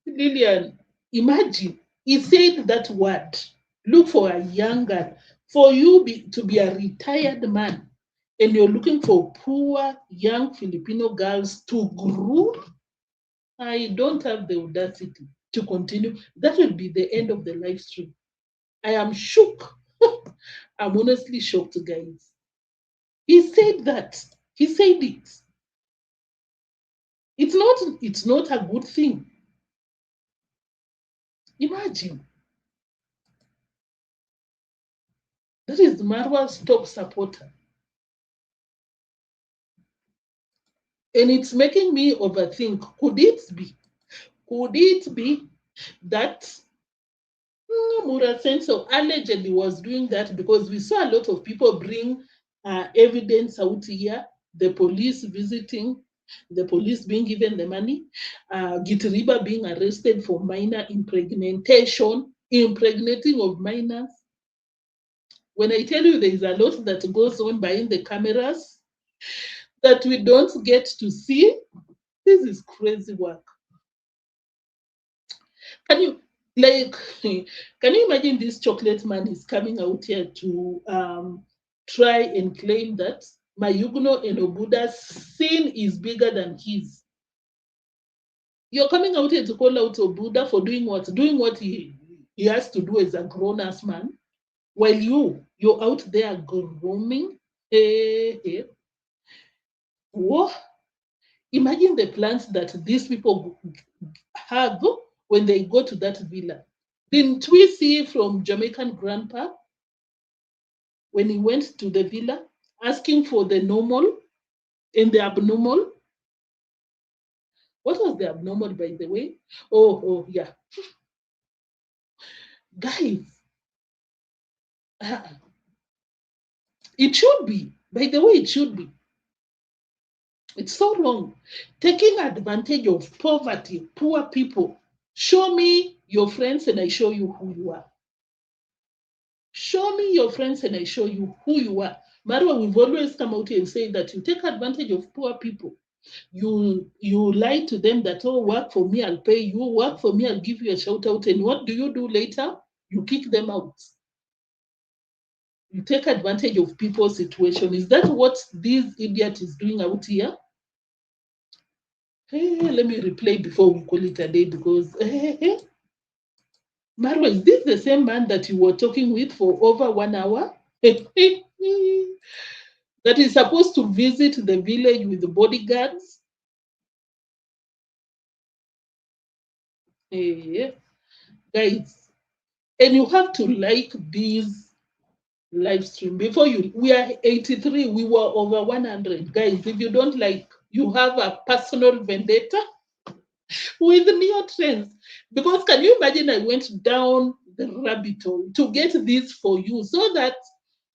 Lillian, imagine, he said that word. Look for a young girl. For you to be a retired man and you're looking for poor young Filipino girls to groom, I don't have the audacity to continue. That will be the end of the live stream. I am shook. I'm honestly shocked, guys. He said that. He said it. It's not a good thing. Imagine. That is Marwa's top supporter. And it's making me overthink. Could it be that Murasenso allegedly was doing that because we saw a lot of people bring evidence out here, the police visiting, the police being given the money, Gitiriba being arrested for minor impregnating of minors. When I tell you there is a lot that goes on behind the cameras that we don't get to see, this is crazy work. Can you imagine this chocolate man is coming out here to try and claim that Mayuguno and Obuda's sin is bigger than his? You're coming out here to call out Obuda for doing what? Doing what he has to do as a grown-ass man, while you're out there grooming. Whoa. Imagine the plans that these people have when they go to that villa. Didn't we see from Jamaican grandpa when he went to the villa asking for the normal and the abnormal? What was the abnormal, by the way? Oh, yeah. Guys, it should be. By the way, it should be. It's so wrong. Taking advantage of poverty, poor people. Show me your friends and I show you who you are. Show me your friends and I show you who you are. Marwa, we've always come out here and say that you take advantage of poor people. You lie to them that, oh, work for me, I'll pay you. Work for me, I'll give you a shout out. And what do you do later? You kick them out. You take advantage of people's situation. Is that what this idiot is doing out here? Hey, let me replay before we call it a day because Marwa, is this the same man that you were talking with for over 1 hour? That is supposed to visit the village with the bodyguards? Guys, and you have to like these live stream before we are 83, we were over 100. Guys, if you don't like, you have a personal vendetta with neotrends. Because can you imagine, I went down the rabbit hole to get this for you so that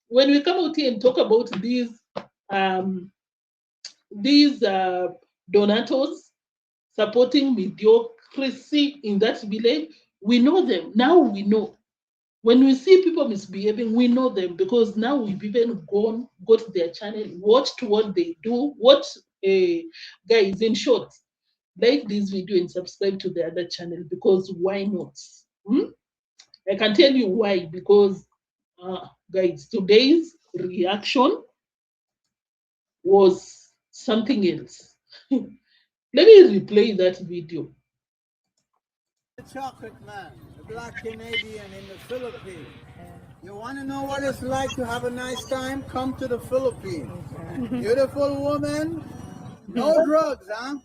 when we come out here and talk about these donators supporting mediocrity in that village, we know them. Now we know. When we see people misbehaving, we know them because now we've even go to their channel, watched what they do, guys, in short, like this video and subscribe to the other channel because why not? I can tell you why, because guys, today's reaction was something else. Let me replay that video. The chocolate man, the black Canadian in the Philippines. You want to know what it's like to have a nice time? Come to the Philippines. Beautiful woman, no drugs, huh?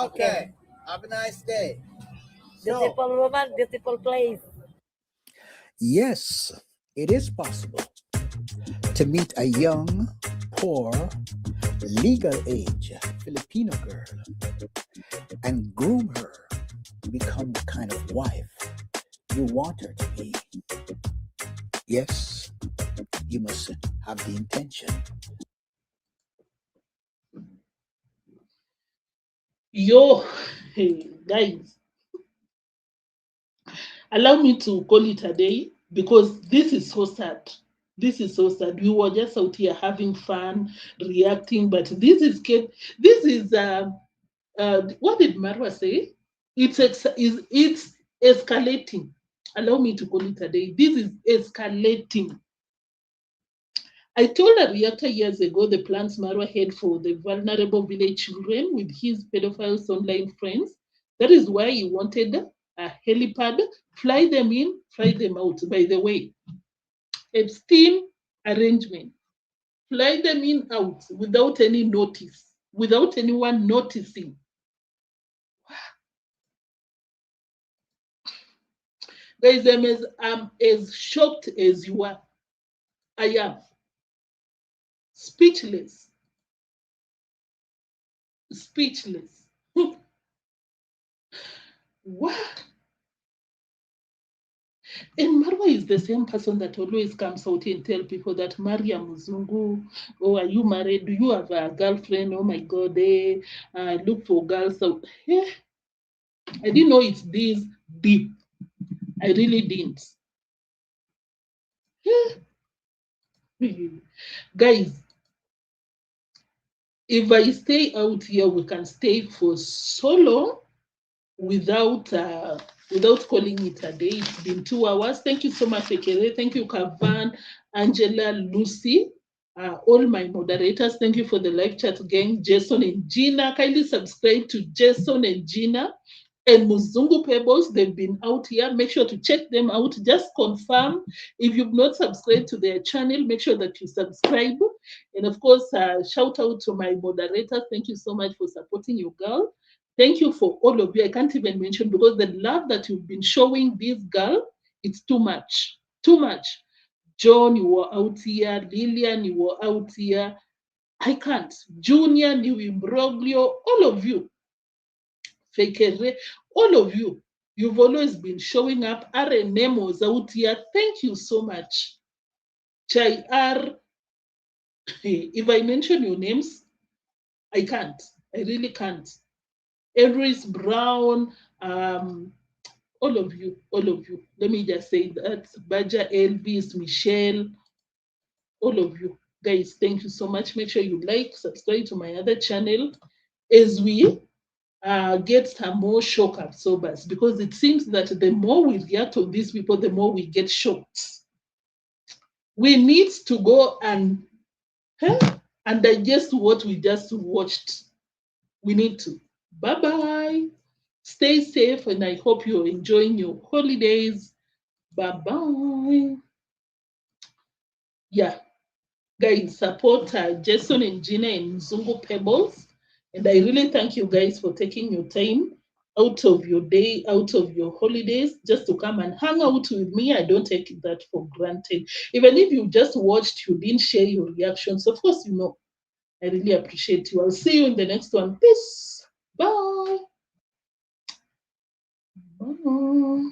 Okay. Have a nice day. Beautiful woman, beautiful place. Yes, it is possible to meet a young, poor, legal age Filipino girl and groom her to become the kind of wife you want her to be. Yes, you must have the intention. Yo, hey, guys, Allow me to call it a day because this is so sad. This is so sad. We were just out here having fun, reacting, but this is what did Marwa say? It's escalating. Allow me to call it a day. This is escalating. I told a reactor years ago the plans Marwa had for the vulnerable village children with his pedophiles online friends. That is why he wanted a helipad, fly them in, fly them out. By the way, Epstein arrangement, fly them in, out without any notice, without anyone noticing. Guys, I'm as shocked as you are. I am speechless. Speechless. What? And Marwa is the same person that always comes out and tell people that Maria Muzungu, oh, are you married? Do you have a girlfriend? Oh my God, look for girls. So, yeah. I didn't know it's this deep. I really didn't. Yeah. Guys, if I stay out here, we can stay for so long without calling it a day. It's been 2 hours. Thank you so much, Ekere. Thank you, Kavan, Angela, Lucy, all my moderators. Thank you for the live chat again. Jason and Gina. Kindly subscribe to Jason and Gina and Muzungu Pebbles. They've been out here. Make sure to check them out. Just confirm. If you've not subscribed to their channel, make sure that you subscribe. And of course, shout out to my moderators. Thank you so much for supporting your girl. Thank you for all of you. I can't even mention because the love that you've been showing this girl, it's too much. Too much. John, you were out here. Lillian, you were out here. I can't. Junior, New Imbroglio, all of you. Fekere, all of you. You've always been showing up. RNM was out here. Thank you so much. Chai R. If I mention your names, I can't. I really can't. Edris Brown, all of you. Let me just say that. Baja, Elvis, Michelle, all of you. Guys, thank you so much. Make sure you like, subscribe to my other channel as we get some more shock absorbers, because it seems that the more we react to these people, the more we get shocked. We need to go and digest what we just watched. We need to. Bye-bye. Stay safe, and I hope you're enjoying your holidays. Bye-bye. Yeah. Guys, support Jason and Gina and Mzungu Pebbles. And I really thank you guys for taking your time out of your day, out of your holidays, just to come and hang out with me. I don't take that for granted. Even if you just watched, you didn't share your reactions, of course, you know, I really appreciate you. I'll see you in the next one. Peace. Bye. Bye.